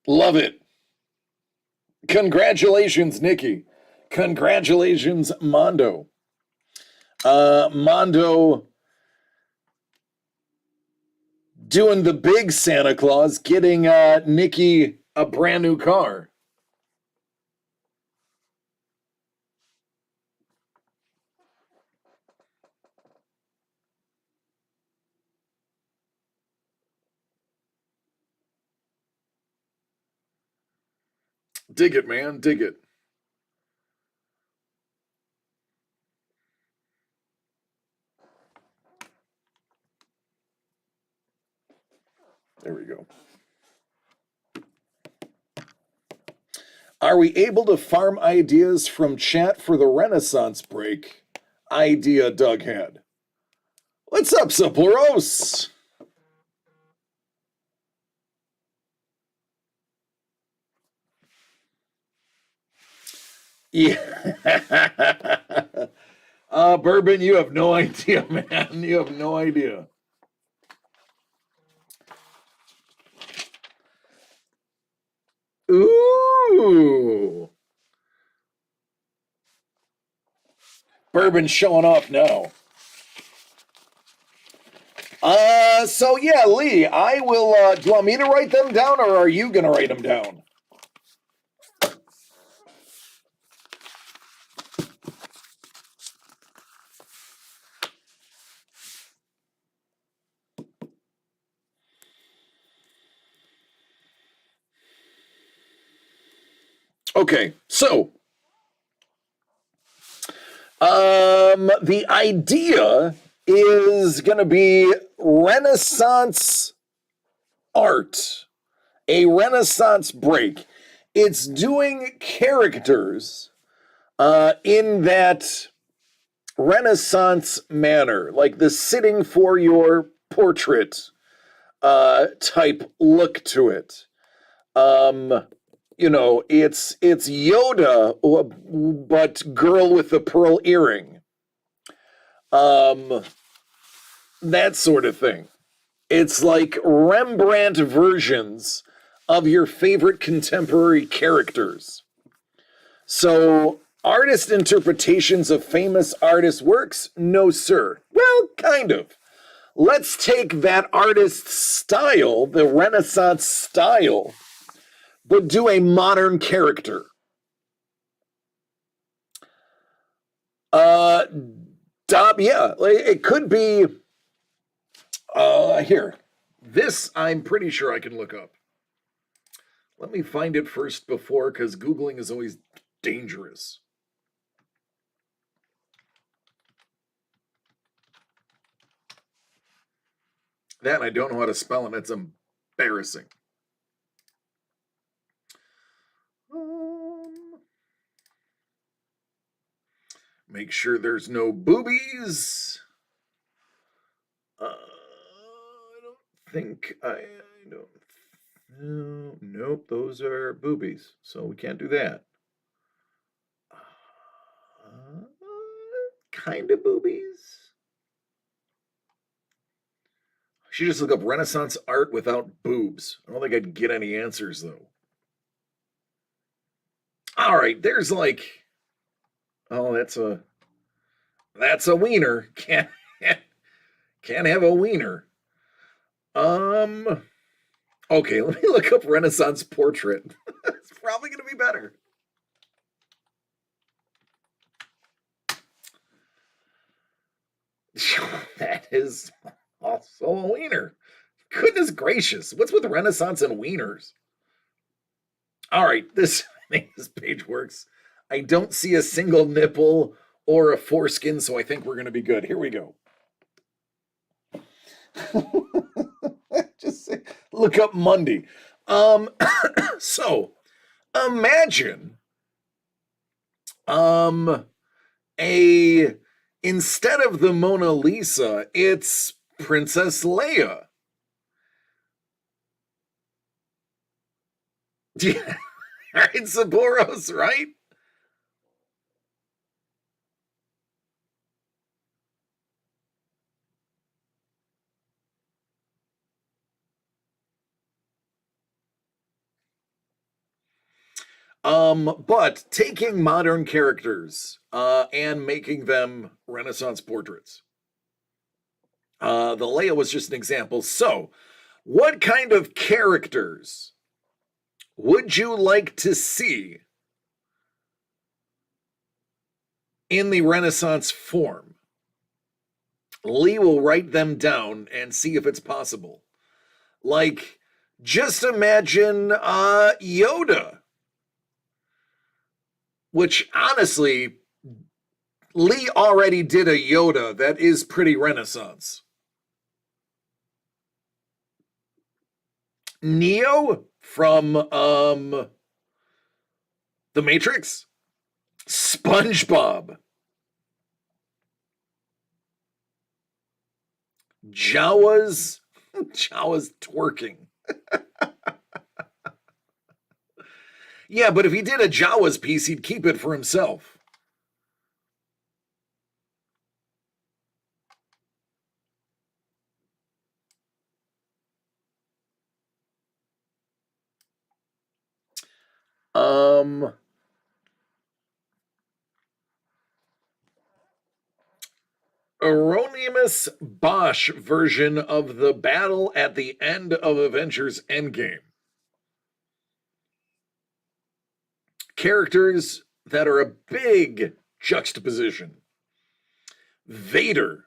Love it. Congratulations, Nikki. Congratulations, Mondo. Mondo doing the big Santa Claus, getting Nikki a brand new car. Dig it, man. Dig it. There we go. Are we able to farm ideas from chat for the Renaissance break? Idea Doug had. What's up, Saploros? Yeah. Bourbon, you have no idea, man. You have no idea. Ooh. Bourbon showing off now. So yeah, Lee, I will, do you want me to write them down or are you going to write them down? Okay, so the idea is going to be Renaissance art, a Renaissance break. It's doing characters in that Renaissance manner, like the sitting for your portrait type look to it. It's Yoda, but girl with the pearl earring. That sort of thing. It's like Rembrandt versions of your favorite contemporary characters. So, artist interpretations of famous artist works? No, sir. Well, kind of. Let's take that artist's style, the Renaissance style, but do a modern character. Yeah, it could be. Here. This I'm pretty sure I can look up. Let me find it first before, because Googling is always dangerous. That and I don't know how to spell them. It's embarrassing. Make sure there's no boobies. I don't think I don't. No, nope, those are boobies, so we can't do that. Kind of boobies. I should just look up Renaissance art without boobs. I don't think I'd get any answers though. All right, there's like, oh, that's a wiener. Can't have a wiener. Okay, let me look up Renaissance portrait. It's probably gonna be better. That is also a wiener. Goodness gracious, what's with Renaissance and wieners? All right, I think this page works. I don't see a single nipple or a foreskin, so I think we're going to be good. Here we go. Just say, look up Monday. So imagine instead of the Mona Lisa, it's Princess Leia. Yeah, right, Saboros, right? But taking modern characters and making them Renaissance portraits. The Leia was just an example. So, what kind of characters would you like to see in the Renaissance form? Lee will write them down and see if it's possible. Like, just imagine Yoda. Which, honestly, Lee already did a Yoda that is pretty Renaissance. Neo from The Matrix. SpongeBob. Jawa's twerking. Yeah, but if he did a Jawa's piece, he'd keep it for himself. Erroneous Bosch version of the battle at the end of Avengers Endgame. Characters that are a big juxtaposition. Vader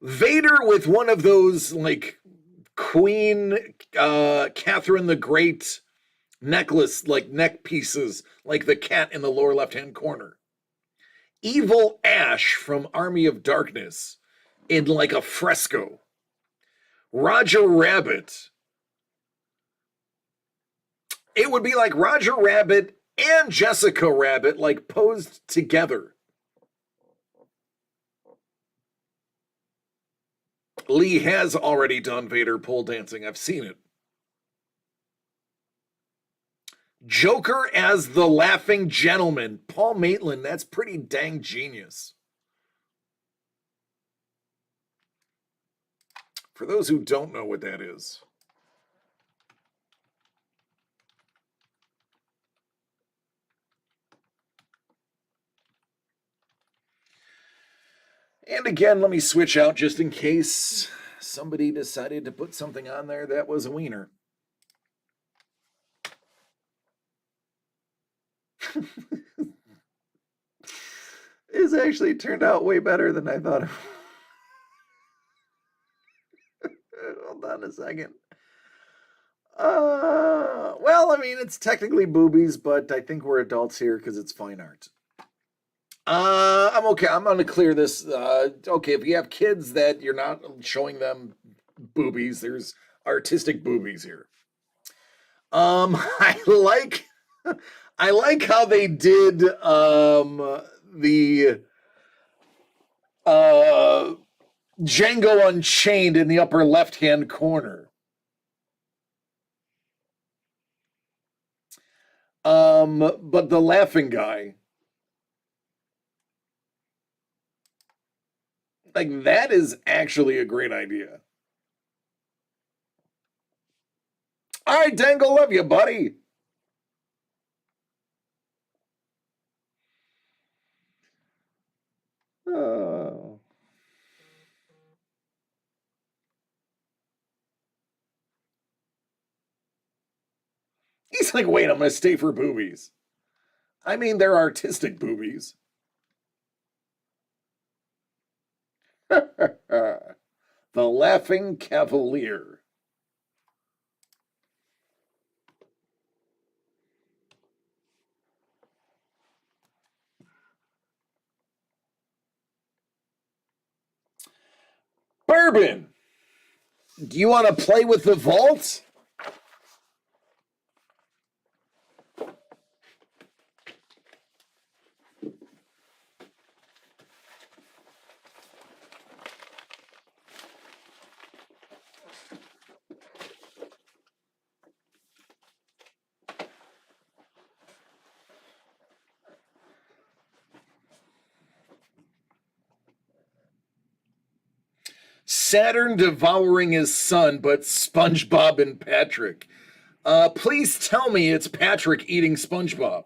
with one of those like Queen Catherine the Great necklace, like neck pieces, like the cat in the lower left-hand corner. Evil Ash from Army of Darkness in like a fresco. Roger Rabbit. It would be like Roger Rabbit and Jessica Rabbit like posed together. Lee has already done Vader pole dancing. I've seen it. Joker as the laughing gentleman. Paul Maitland, that's pretty dang genius. For those who don't know what that is. And again, let me switch out just in case somebody decided to put something on there that was a wiener. It's actually turned out way better than I thought. Hold on a second. Well, I mean, it's technically boobies, but I think we're adults here because it's fine art. I'm okay. I'm going to clear this. Okay, if you have kids that you're not showing them boobies, there's artistic boobies here. I like, I like how they did the Django Unchained in the upper left-hand corner. But the laughing guy, like that is actually a great idea. All right, Dangle, love you, buddy. Oh. He's like, wait, I'm going to stay for boobies. I mean, they're artistic boobies. The Laughing Cavalier. Bourbon, do you want to play with the vault? Saturn devouring his son, but SpongeBob and Patrick. Please tell me it's Patrick eating SpongeBob.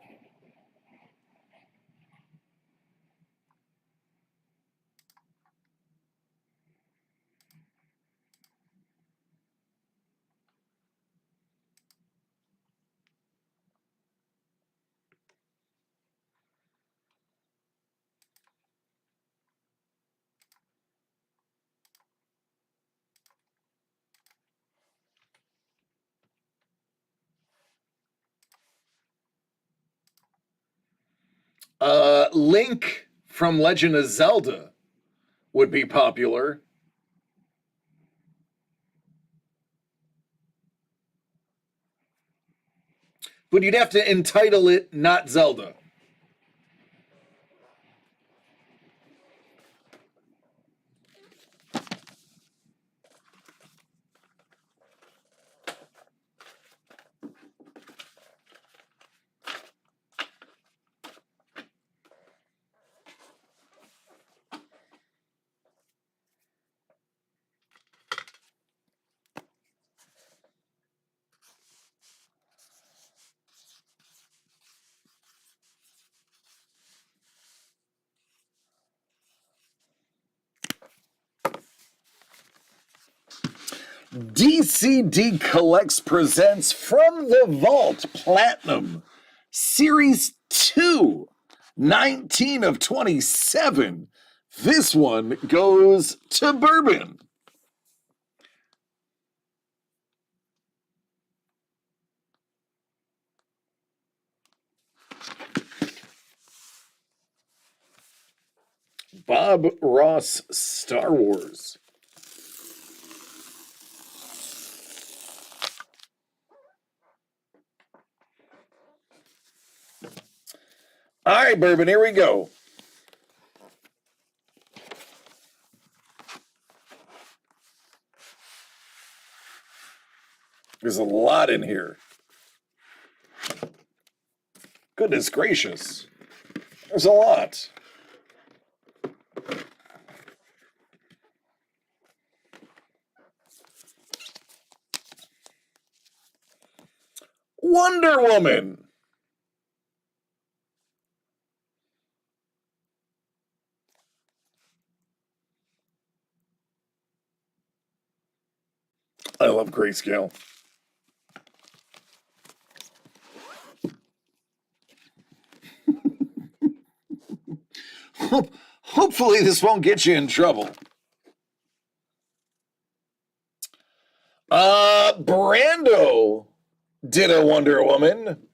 Link from Legend of Zelda would be popular. But you'd have to entitle it Not Zelda. DCD Collects presents From the Vault Platinum Series 2, 19 of 27. This one goes to Bourbon. Bob Ross, Star Wars. All right, Bourbon, here we go. There's a lot in here. Goodness gracious. There's a lot. Wonder Woman. I love grayscale. Hopefully this won't get you in trouble. Brando did a Wonder Woman.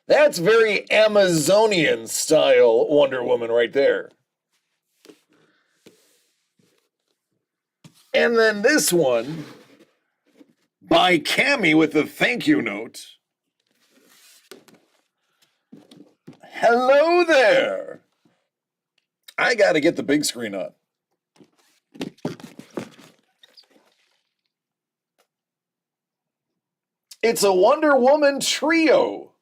That's very Amazonian style Wonder Woman right there. And then this one by Cammy with a thank you note. Hello there. I got to get the big screen on. It's a Wonder Woman trio.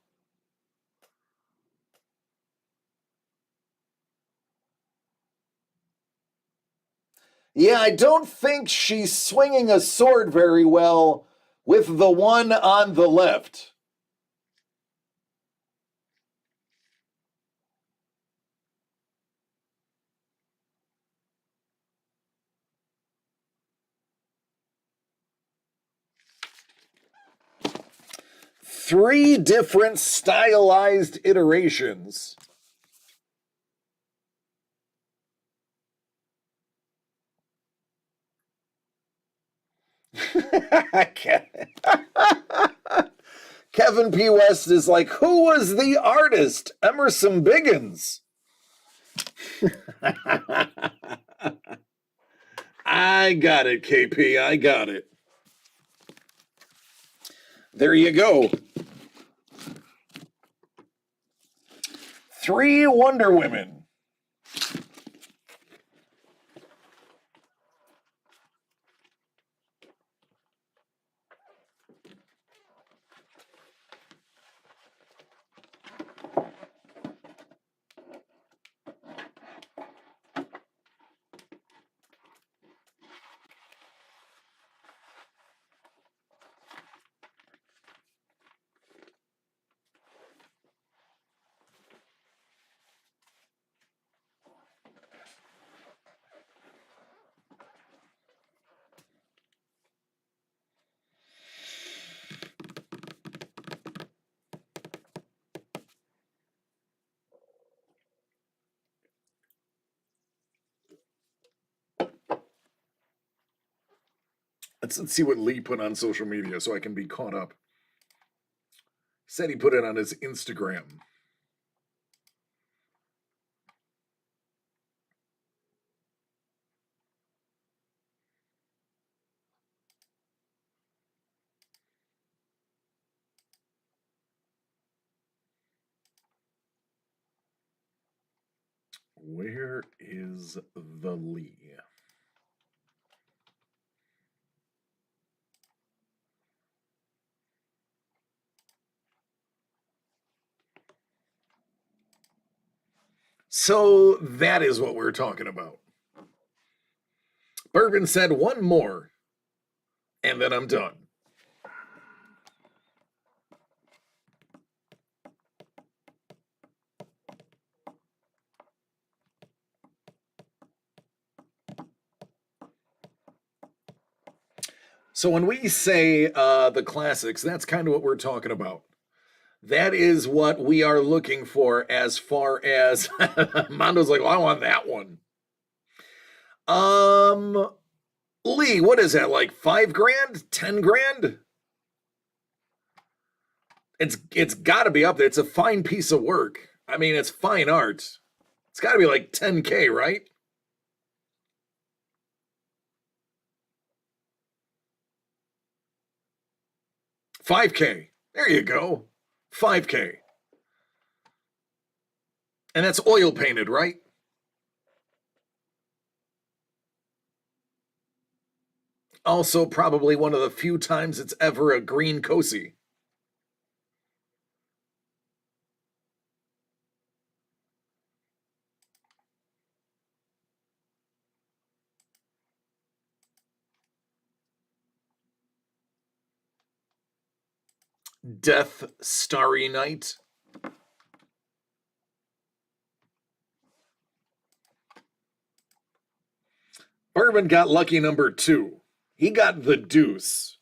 Yeah, I don't think she's swinging a sword very well with the one on the left. Three different stylized iterations. Kevin P. West is like, who was the artist? Emerson Biggins. I got it, KP. I got it. There you go. 3 Wonder Women. Let's see what Lee put on social media so I can be caught up. Said he put it on his Instagram. Where is the Lee? So that is what we're talking about. Bourbon said one more, and then I'm done. So when we say the classics, that's kind of what we're talking about. That is what we are looking for as far as Mondo's like, well, I want that one. Lee, what is that, like 5 grand? 10 grand? It's gotta be up there. It's a fine piece of work. I mean, it's fine art. It's gotta be like 10K, right? 5K. There you go. 5K. And that's oil painted, right? Also, probably one of the few times it's ever a green cozy. Death Starry Night. Bourbon got lucky number 2. He got the deuce.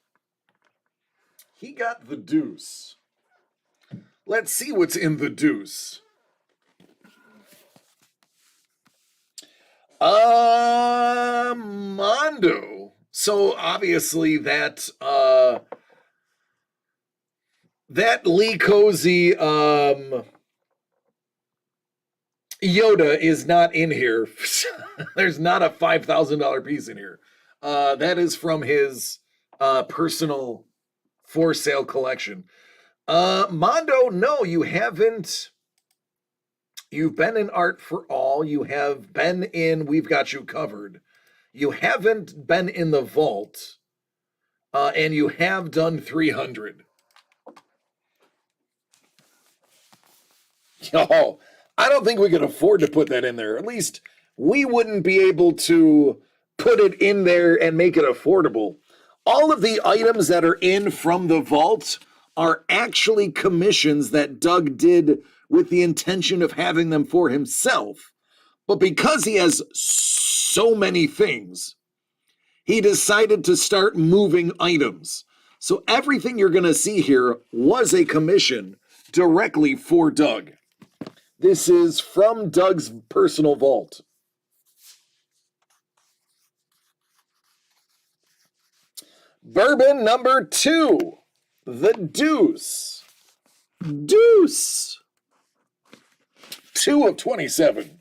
He got the deuce. Let's see what's in the deuce. Mondo. So obviously that Lee Cozy Yoda is not in here. There's not a $5,000 piece in here. That is from his personal for sale collection. Mondo, no, you haven't. You've been in Art for All. You have been in We've Got You Covered. You haven't been in the vault. And you have done 300. Oh, I don't think we could afford to put that in there. At least we wouldn't be able to put it in there and make it affordable. All of the items that are in from the vault are actually commissions that Doug did with the intention of having them for himself. But because he has so many things, he decided to start moving items. So everything you're going to see here was a commission directly for Doug. This is from Doug's personal vault. Bourbon number 2, the Deuce. Deuce. 2 of 27.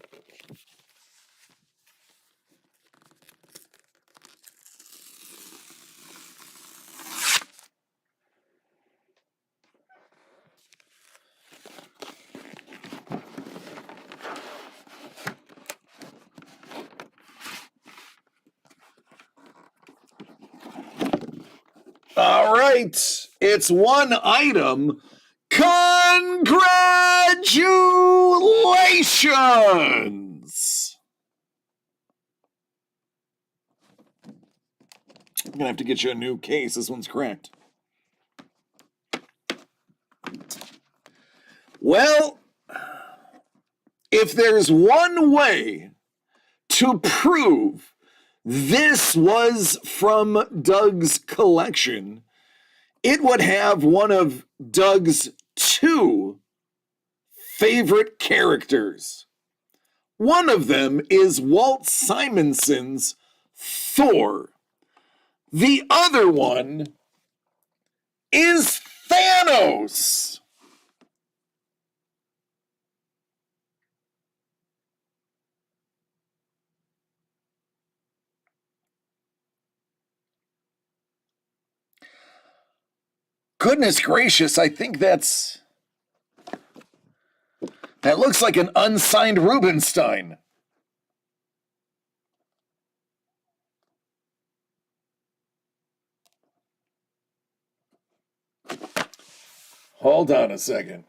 All right, it's one item. Congratulations! I'm gonna have to get you a new case. This one's cracked. Well, if there's one way to prove this was from Doug's collection, it would have one of Doug's 2 favorite characters. One of them is Walt Simonson's Thor. The other one is Thanos. Goodness gracious, I think that looks like an unsigned Rubenstein. Hold on a second.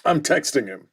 I'm texting him.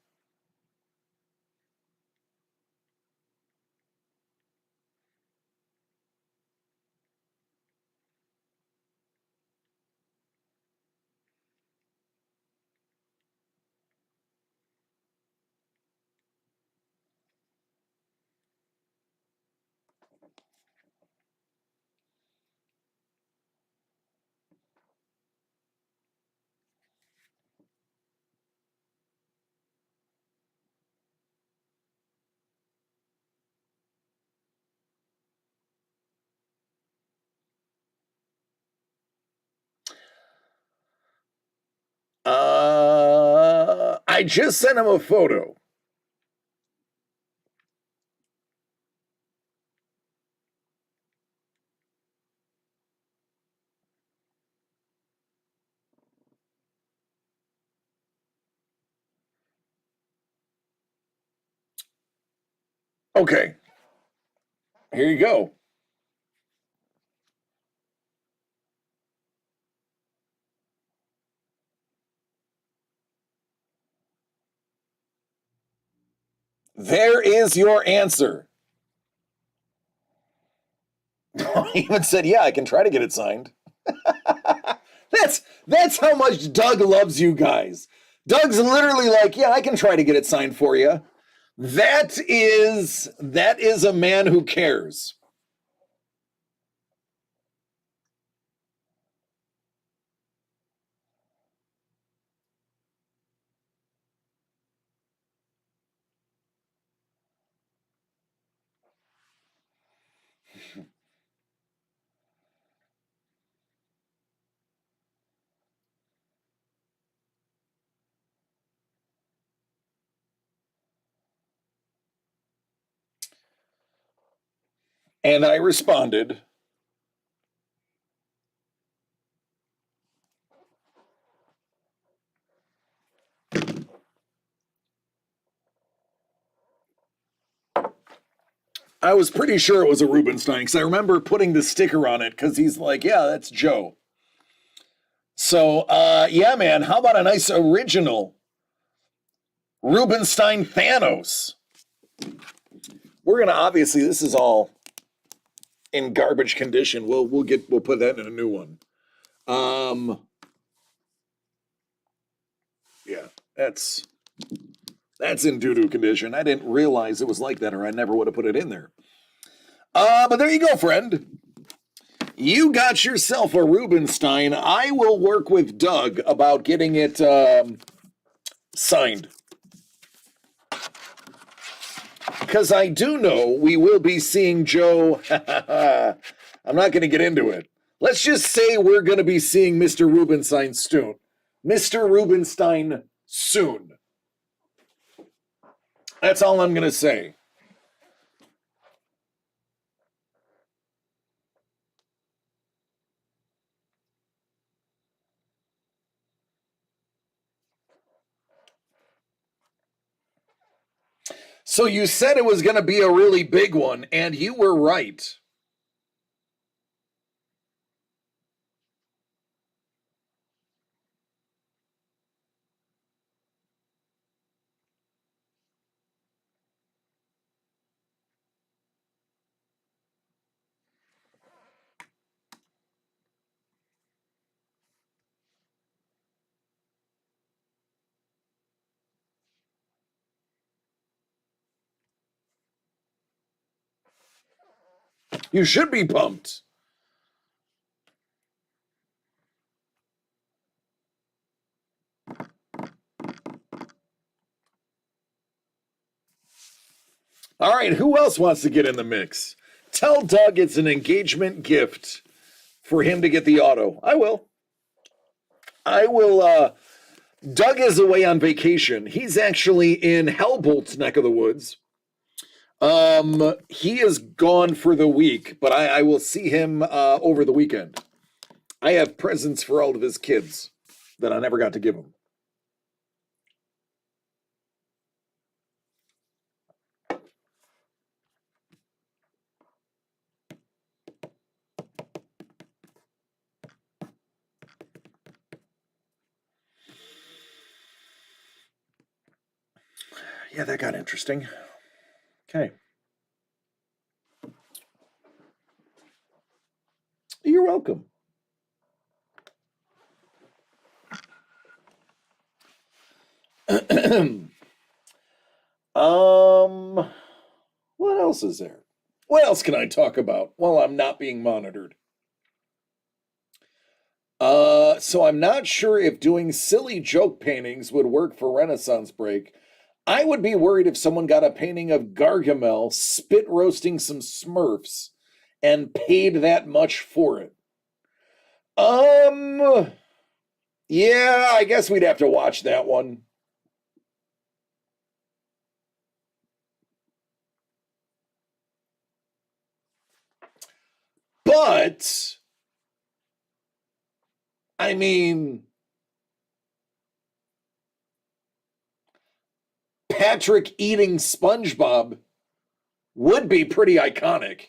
I just sent him a photo. Okay. Here you go. There is your answer. He even said, yeah, I can try to get it signed. That's how much Doug loves you guys. Doug's literally like, yeah, I can try to get it signed for you. That is a man who cares. And I responded, I was pretty sure it was a Rubenstein because I remember putting the sticker on it because he's like, yeah, that's Joe. So, yeah, man, how about a nice original Rubenstein Thanos? We're gonna obviously, this is all in garbage condition. We'll put that in a new one. Yeah, that's in doo-doo condition. I didn't realize it was like that, or I never would have put it in there. But there you go, friend. You got yourself a Rubenstein. I will work with Doug about getting it signed. Because I do know we will be seeing Joe. I'm not going to get into it. Let's just say we're going to be seeing Mr. Rubenstein soon. Mr. Rubenstein soon. That's all I'm going to say. So you said it was going to be a really big one, and you were right. You should be pumped. All right, who else wants to get in the mix? Tell Doug it's an engagement gift for him to get the auto. I will. Doug is away on vacation. He's actually in Hellbolt's neck of the woods. He is gone for the week, but I will see him over the weekend. I have presents for all of his kids that I never got to give him. Yeah, that got interesting. Okay. You're welcome. What else is there? What else can I talk about while I'm not being monitored? So I'm not sure if doing silly joke paintings would work for Renaissance Break. I would be worried if someone got a painting of Gargamel spit roasting some Smurfs and paid that much for it. Yeah, I guess we'd have to watch that one. But, I mean, Patrick eating SpongeBob would be pretty iconic.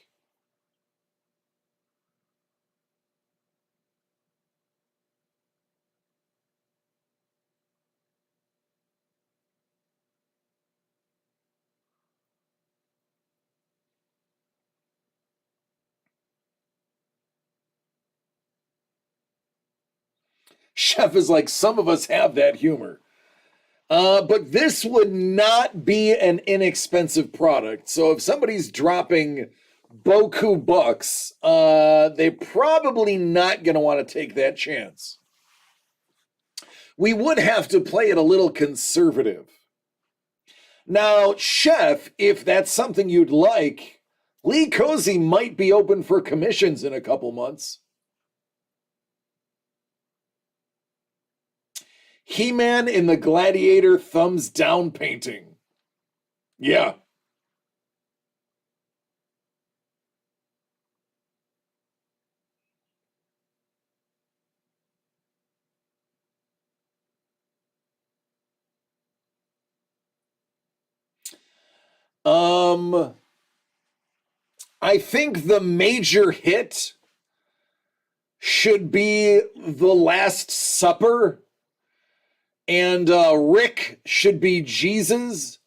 Chef is like, some of us have that humor. But this would not be an inexpensive product. So if somebody's dropping boku bucks, they're probably not going to want to take that chance. We would have to play it a little conservative. Now, Chef, if that's something you'd like, Lee Cozy might be open for commissions in a couple months. He-Man in the Gladiator thumbs down painting. Yeah. I think the major hit should be The Last Supper, and Rick should be Jesus.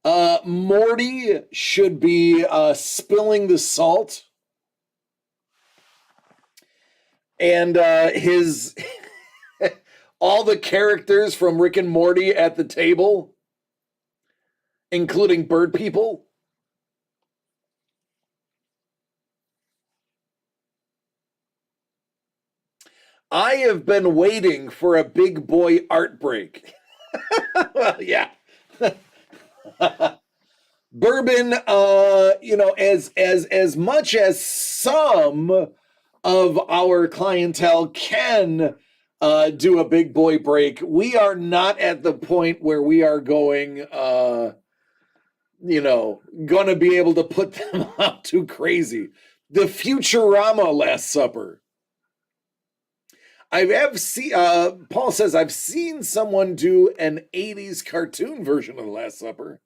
Morty should be Spilling the Salt. And his all the characters from Rick and Morty at the table, including bird people. I have been waiting for a big boy art break. Well, yeah. Bourbon, as much as some of our clientele can do a big boy break, we are not at the point where we are going gonna be able to put them out too crazy. The Futurama Last Supper. Paul says, I've seen someone do an 80s cartoon version of The Last Supper.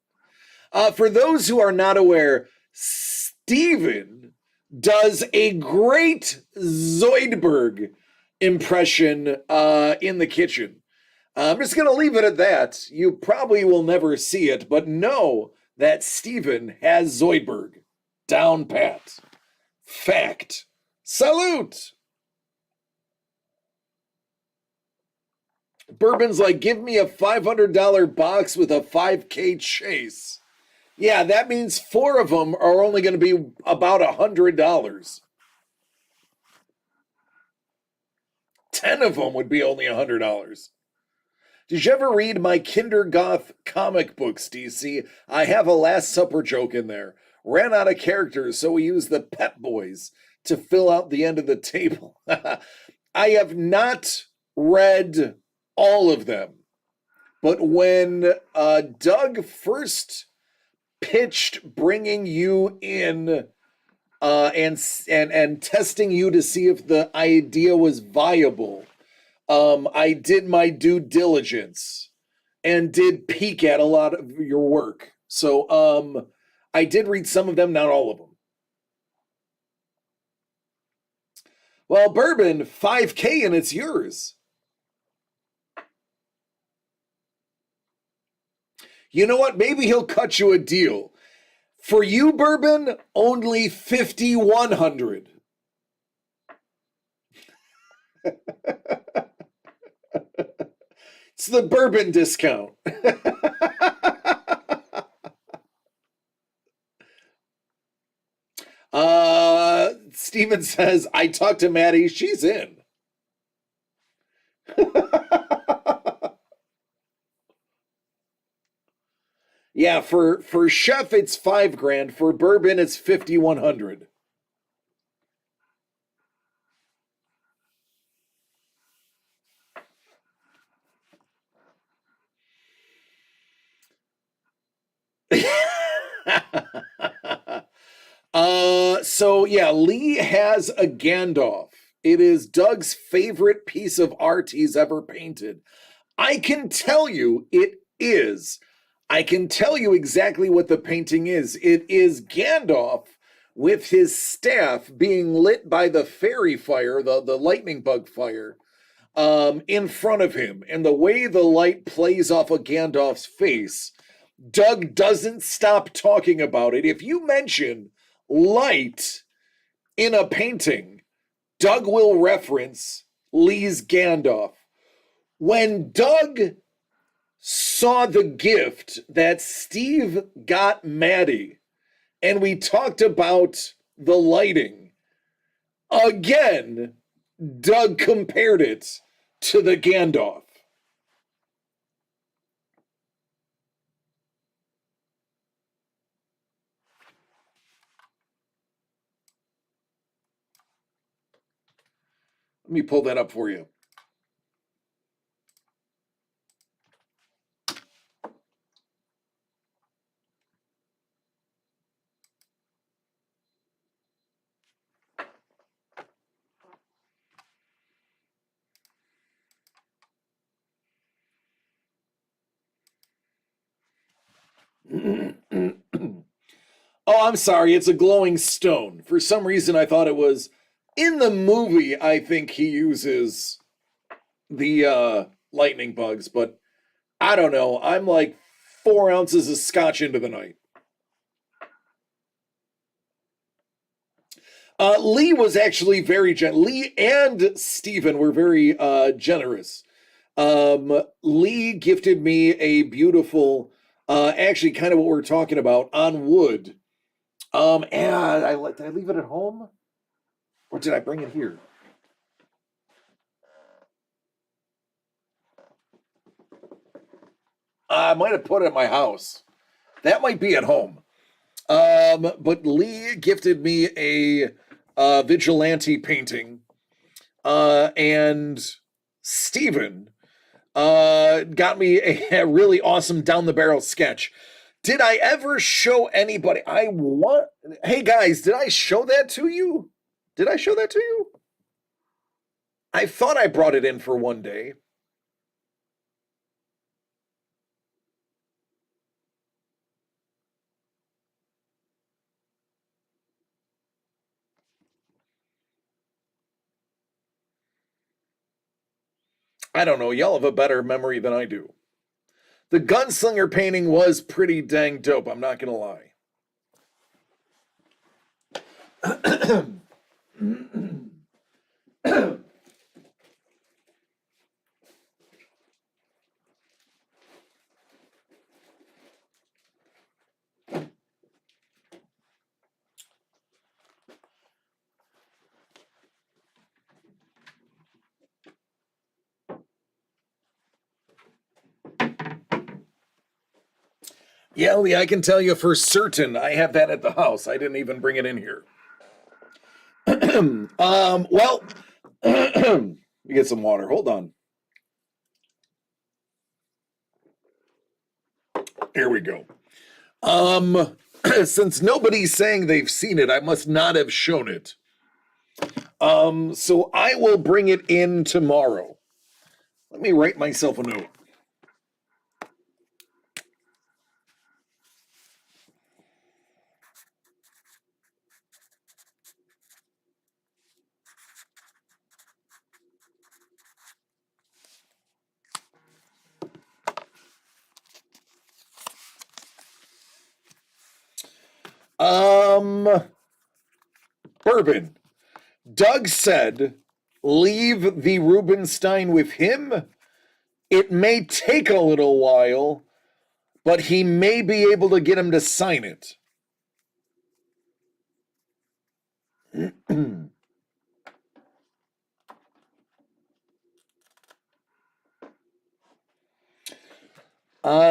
For those who are not aware, Steven does a great Zoidberg impression in the kitchen. I'm just going to leave it at that. You probably will never see it, but know that Steven has Zoidberg down pat. Fact. Salute! Bourbon's like, give me a $500 box with a 5K chase. Yeah, that means 4 of them are only going to be about $100. 10 of them would be only $100. Did you ever read my Kindergoth comic books, DC? I have a Last Supper joke in there. Ran out of characters, so we used the Pep Boys to fill out the end of the table. I have not read all of them, but when Doug first pitched bringing you in and testing you to see if the idea was viable, I did my due diligence and did peek at a lot of your work. So I did read some of them, not all of them. Well, Bourbon, 5K and it's yours. You know what? Maybe he'll cut you a deal. For you, Bourbon, only 5,100. It's the Bourbon discount. Steven says, I talked to Maddie. She's in. Yeah, for Chef, it's $5,000. For Bourbon, it's 5,100. So yeah, Lee has a Gandalf. It is Doug's favorite piece of art he's ever painted. I can tell you it is. I can tell you exactly what the painting is. It is Gandalf with his staff being lit by the fairy fire, the lightning bug fire, in front of him. And the way the light plays off of Gandalf's face, Doug doesn't stop talking about it. If you mention light in a painting, Doug will reference Lee's Gandalf. When Doug saw the gift that Steve got Maddie, and we talked about the lighting, again, Doug compared it to the Gandalf. Let me pull that up for you. Oh, I'm sorry. It's a glowing stone. For some reason, I thought it was in the movie. I think he uses the lightning bugs, but I don't know. I'm like 4 ounces of scotch into the night. Lee was actually very Lee and Steven were very generous. Lee gifted me a beautiful, actually, kind of what we're talking about on wood. And did I leave it at home, or did I bring it here? I might have put it at my house. That might be at home. But Lee gifted me a vigilante painting, and Steven got me a really awesome down the barrel sketch. Did I ever show anybody? Hey guys, did I show that to you? Did I show that to you? I thought I brought it in for one day. I don't know. Y'all have a better memory than I do. The gunslinger painting was pretty dang dope. I'm not going to lie. Yeah, Lee, I can tell you for certain I have that at the house. I didn't even bring it in here. Well, let me get some water. Hold on. Here we go. Since nobody's saying they've seen it, I must not have shown it. So I will bring it in tomorrow. Let me write myself a note. Bourbon. Doug said, leave the Rubenstein with him. It may take a little while, but he may be able to get him to sign it.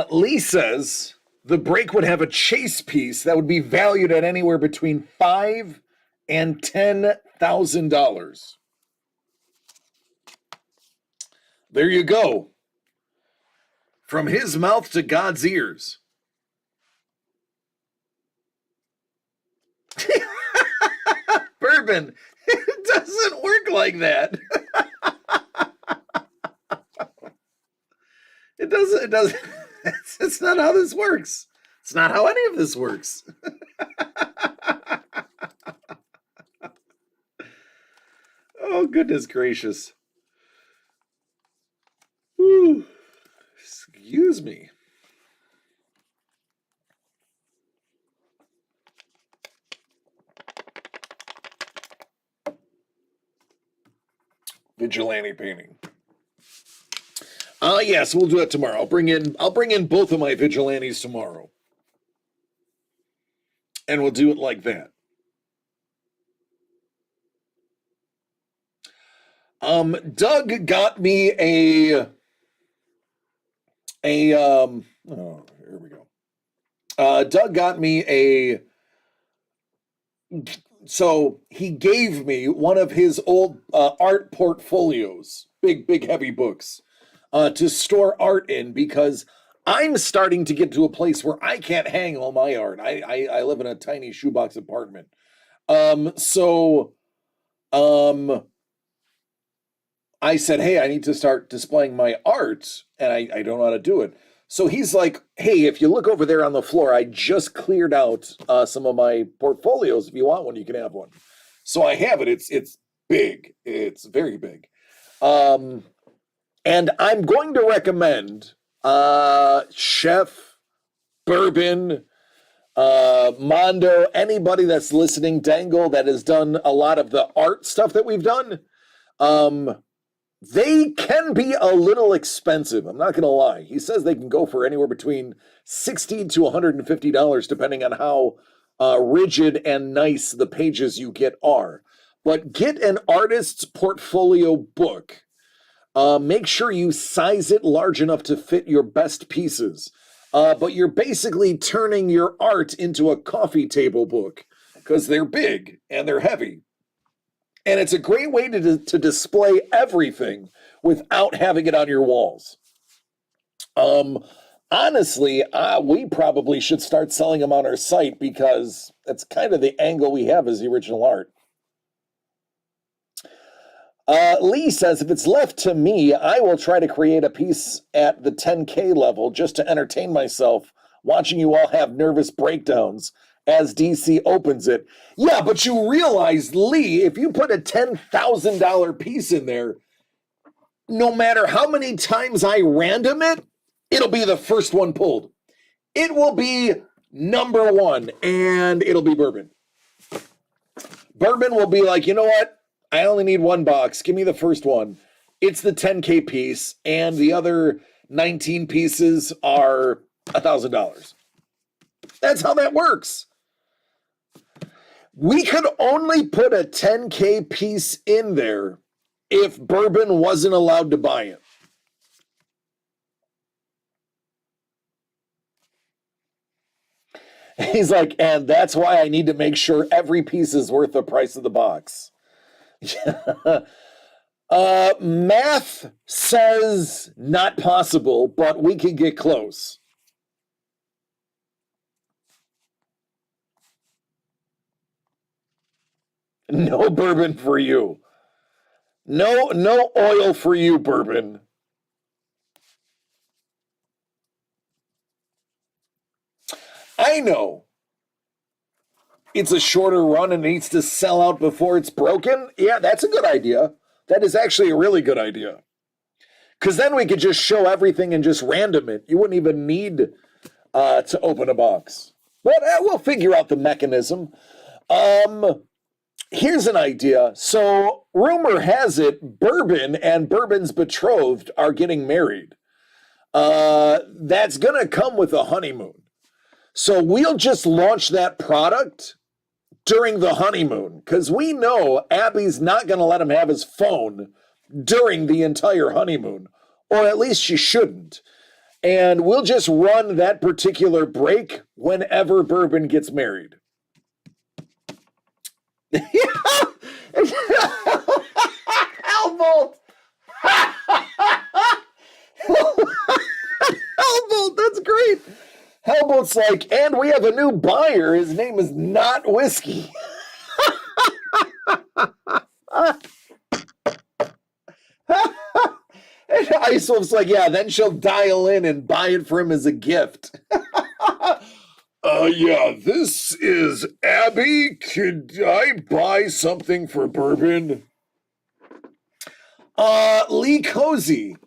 Lee says the break would have a chase piece that would be valued at anywhere between $5,000 and $10,000. There you go. From his mouth to God's ears. bourbon. It doesn't work like that. It doesn't. It's not how this works. It's not how any of this works. Oh, goodness gracious. Whew. Excuse me. Vigilante painting. Yes, we'll do it tomorrow. I'll bring in both of my vigilantes tomorrow. And we'll do it like that. Doug got me oh, here we go. Doug got me so he gave me one of his old art portfolios, big heavy books, to store art in, because I'm starting to get to a place where I can't hang all my art. I live in a tiny shoebox apartment. I said, hey, I need to start displaying my art, and I don't know how to do it. So he's like, hey, if you look over there on the floor, I just cleared out some of my portfolios. If you want one, you can have one. So I have it. It's big. It's very big. And I'm going to recommend Chef, Bourbon, Mondo, anybody that's listening, Dangle, that has done a lot of the art stuff that we've done. They can be a little expensive. I'm not going to lie. He says they can go for anywhere between $60 to $150, depending on how rigid and nice the pages you get are. But get an artist's portfolio book. Make sure you size it large enough to fit your best pieces. But you're basically turning your art into a coffee table book, because they're big and they're heavy. And it's a great way to display everything without having it on your walls. Honestly, we probably should start selling them on our site, because that's kind of the angle we have as the original art. Lee says, if it's left to me, I will try to create a piece at the 10K level just to entertain myself, watching you all have nervous breakdowns as DC opens it. Yeah, but you realize, Lee, if you put a $10,000 piece in there, no matter how many times I random it, it'll be the first one pulled. It will be number one, and it'll be Bourbon. Bourbon will be like, you know what? I only need one box. Give me the first one. It's the 10K piece, and the other 19 pieces are $1,000. That's how that works. We could only put a 10K piece in there if Bourbon wasn't allowed to buy it. He's like, and that's why I need to make sure every piece is worth the price of the box. Math says not possible, but we could get close. No bourbon for you. No oil for you, Bourbon. I know it's a shorter run and needs to sell out before it's broken. Yeah, that's a good idea. That is actually a really good idea. Because then we could just show everything and just random it. You wouldn't even need to open a box. But we'll figure out the mechanism. Here's an idea. So, rumor has it, Bourbon and Bourbon's betrothed are getting married. That's going to come with a honeymoon. So we'll just launch that product during the honeymoon, because we know Abby's not going to let him have his phone during the entire honeymoon, or at least she shouldn't. And we'll just run that particular break whenever Bourbon gets married. Hellbolt! Hellbolt, that's great. Hellbolt's like, and we have a new buyer. His name is Not Whiskey. Ice Wolf's like, yeah, then she'll dial in and buy it for him as a gift. Yeah, this is Abby. Could I buy something for Bourbon? Lee Cozy.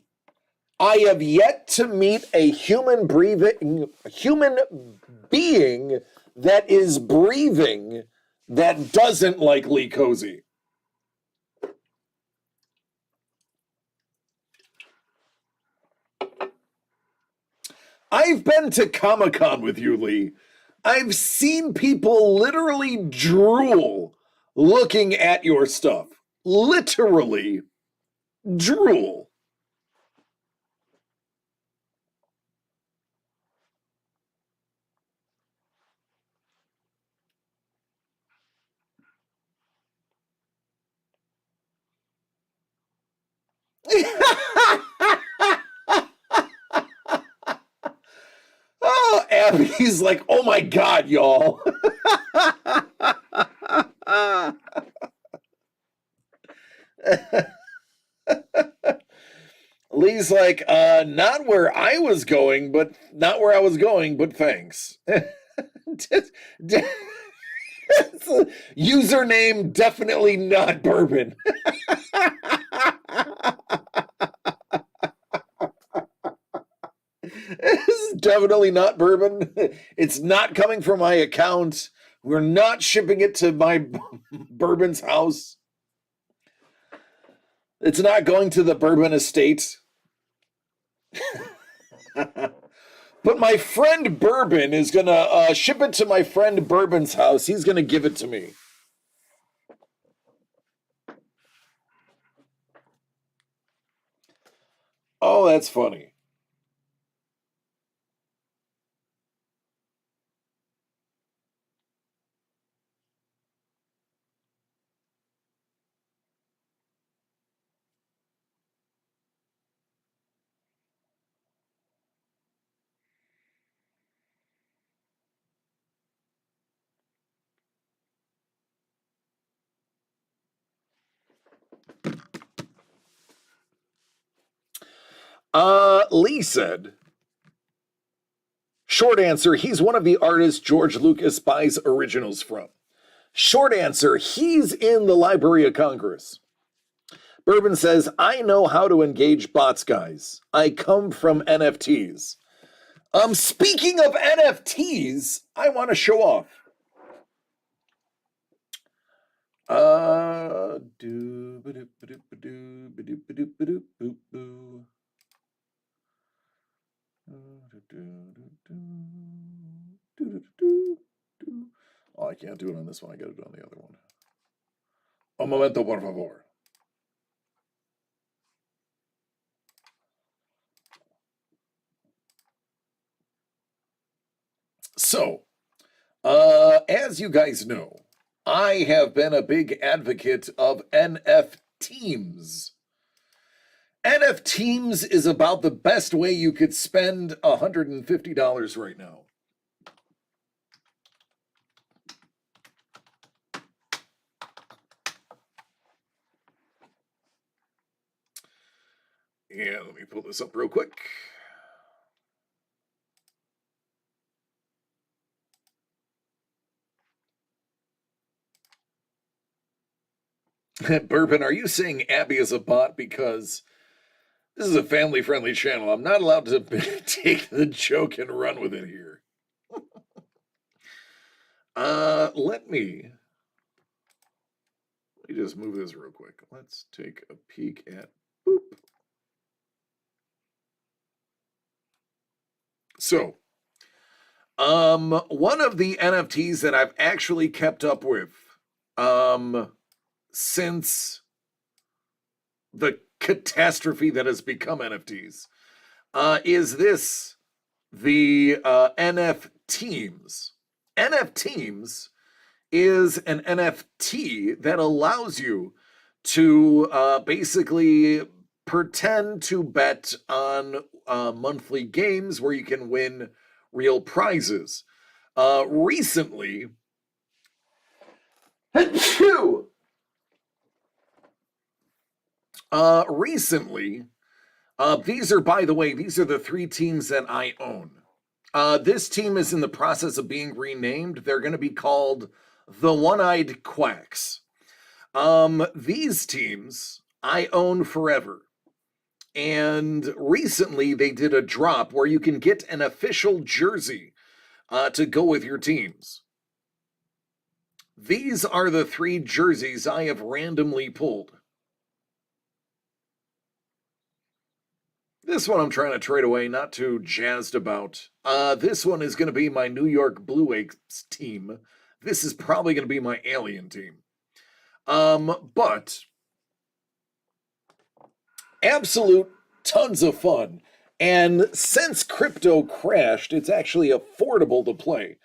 I have yet to meet a human being that is breathing that doesn't like Lee Cozy. I've been to Comic-Con with you, Lee. I've seen people literally drool looking at your stuff. Literally drool. Oh, Abby's like, oh my God, y'all. Lee's like, not where I was going, but thanks. Username definitely not Bourbon. This is definitely not Bourbon. It's not coming from my account. We're not shipping it to my Bourbon's house. It's not going to the Bourbon estate. But my friend Bourbon is going to ship it to my friend Bourbon's house. He's going to give it to me. Oh, that's funny. Lee said, short answer, he's one of the artists George Lucas buys originals from. Short answer, he's in the Library of Congress. Bourbon says, I know how to engage bots, guys. I come from NFTs. Speaking of NFTs, I want to show off. Oh, I can't do it on this one. I got to do it on the other one. Un momento, por favor. So, as you guys know, I have been a big advocate of NFTs. NFTs is about the best way you could spend $150 right now. Yeah, let me pull this up real quick. Bourbon, are you saying Abby is a bot because this is a family-friendly channel? I'm not allowed to take the joke and run with it here. Let me just move this real quick. Let's take a peek at boop. So, one of the NFTs that I've actually kept up with, since the catastrophe that has become NFTs, is the NFTs. NFTs is an NFT that allows you to basically pretend to bet on monthly games where you can win real prizes. Recently, These are, by the way, these are the three teams that I own. This team is in the process of being renamed. They're going to be called the One-Eyed Quacks. These teams I own forever. And recently they did a drop where you can get an official jersey to go with your teams. These are the three jerseys I have randomly pulled. This one I'm trying to trade away, not too jazzed about. This one is going to be my New York Blue Jays team. This is probably going to be my alien team. But absolute tons of fun. And since crypto crashed, it's actually affordable to play.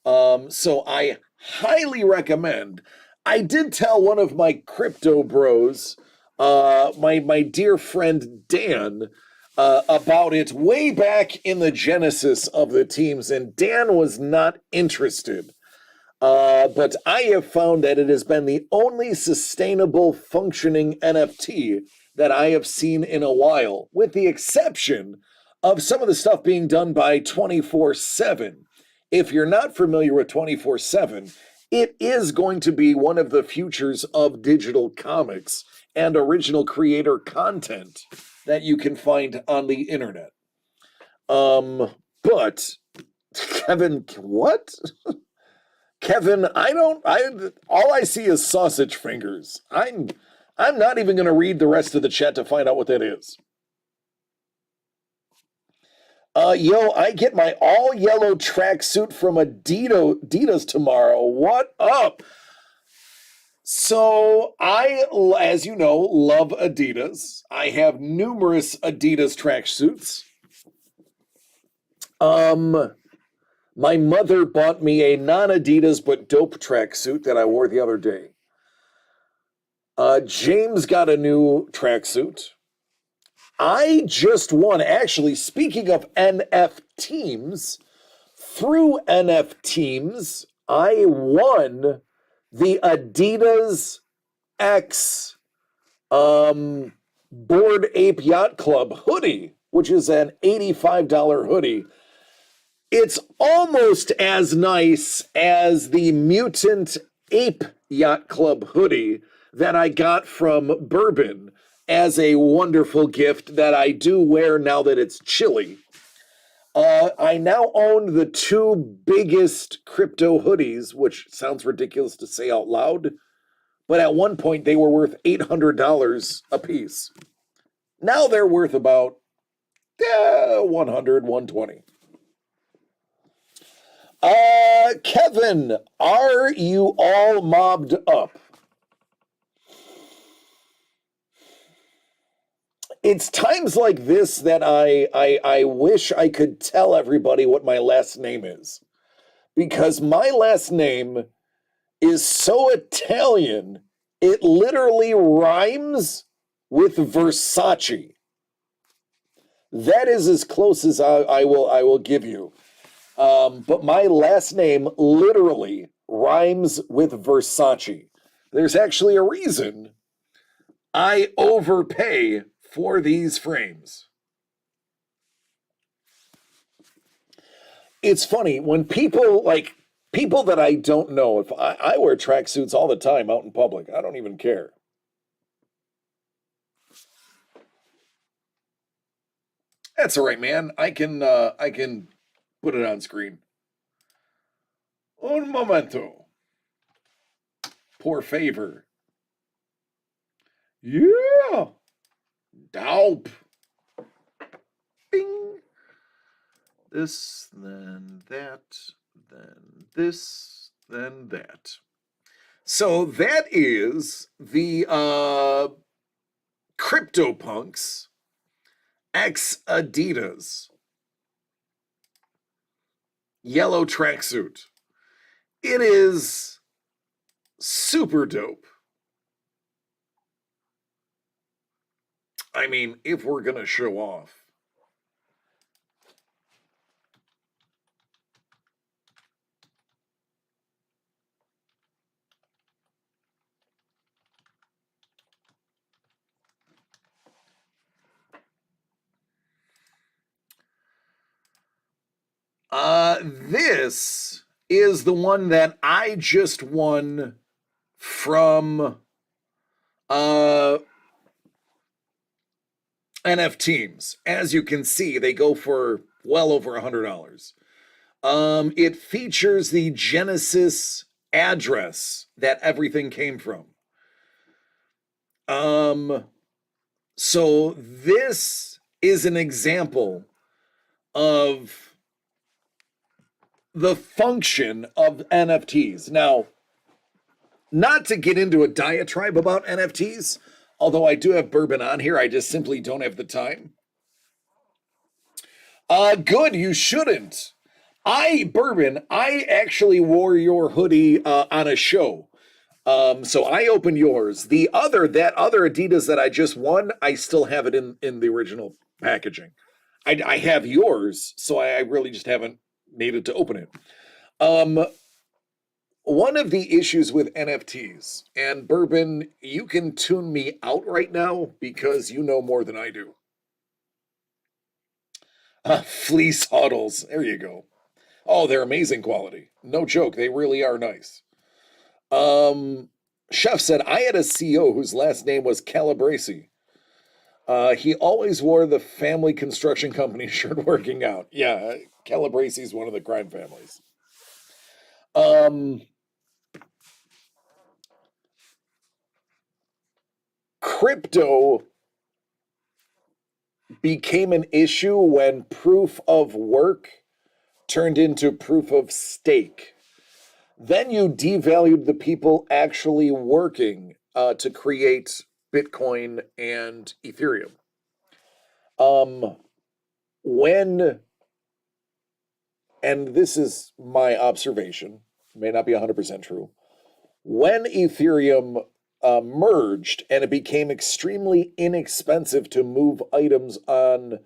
So I highly recommend. I did tell one of my crypto bros, my dear friend Dan, about it way back in the genesis of the teams, and Dan was not interested. But I have found that it has been the only sustainable functioning NFT that I have seen in a while, with the exception of some of the stuff being done by 24/7. If you're not familiar with 24/7, it is going to be one of the futures of digital comics and original creator content that you can find on the internet. But Kevin, what? Kevin, all I see is sausage fingers. I'm not even going to read the rest of the chat to find out what that is. Yo, I get my all yellow tracksuit from Adidas tomorrow. What up? So I, as you know, love Adidas. I have numerous Adidas tracksuits. My mother bought me a non-Adidas but dope tracksuit that I wore the other day. James got a new tracksuit. I just won, actually, speaking of NF teams, through NF teams, I won the Adidas X Bored Ape Yacht Club hoodie, which is an $85 hoodie. It's almost as nice as the Mutant Ape Yacht Club hoodie that I got from Bourbon as a wonderful gift that I do wear now that it's chilly. I now own the two biggest crypto hoodies, which sounds ridiculous to say out loud, but at one point they were worth $800 a piece. Now they're worth about 100, 120. Kevin, are you all mobbed up? It's times like this that I wish I could tell everybody what my last name is. Because my last name is so Italian, it literally rhymes with Versace. That is as close as I will give you. But my last name literally rhymes with Versace. There's actually a reason I overpay for these frames. It's funny when people that I don't know, if I wear tracksuits all the time out in public, I don't even care. That's all right, man. I can put it on screen. Un momento. Por favor. Yeah. Dope. Bing. This, then that, then this, then that. So that is the CryptoPunks X Adidas yellow tracksuit. It is super dope. I mean, if we're going to show off. This is the one that I just won from NF Teams. As you can see, they go for well over $100. It features the Genesis address that everything came from. So this is an example of the function of NFTs. Now, not to get into a diatribe about NFTs, although I do have bourbon on here, I just simply don't have the time. Good, you shouldn't. Bourbon, I actually wore your hoodie on a show. So I opened yours. That other Adidas that I just won, I still have it in the original packaging. I have yours, so I really just haven't needed to open it. One of the issues with NFTs, and Bourbon, you can tune me out right now because you know more than I do. Fleece huddles, there you go. Oh, they're amazing quality. No joke, they really are nice. Chef said, I had a CEO whose last name was Calabresi. He always wore the family construction company shirt working out. Yeah, Calabresi is one of the crime families. Crypto became an issue when proof of work turned into proof of stake. Then you devalued the people actually working to create Bitcoin and Ethereum. And this is my observation, may not be 100% true, when Ethereum merged and it became extremely inexpensive to move items on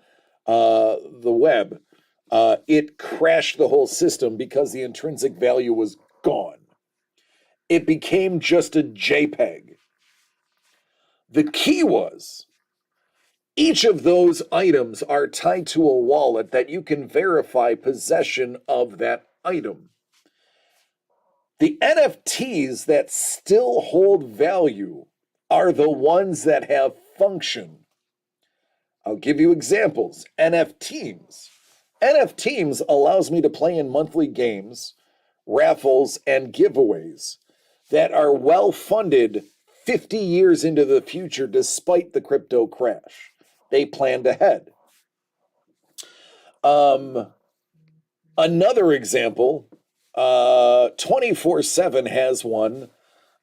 the web, it crashed the whole system because the intrinsic value was gone. It became just a JPEG. The key was each of those items are tied to a wallet that you can verify possession of that item. The NFTs that still hold value are the ones that have function. I'll give you examples. NFTs. NFTs allows me to play in monthly games, raffles, and giveaways that are well funded 50 years into the future despite the crypto crash. They planned ahead. Another example, 24/7 has one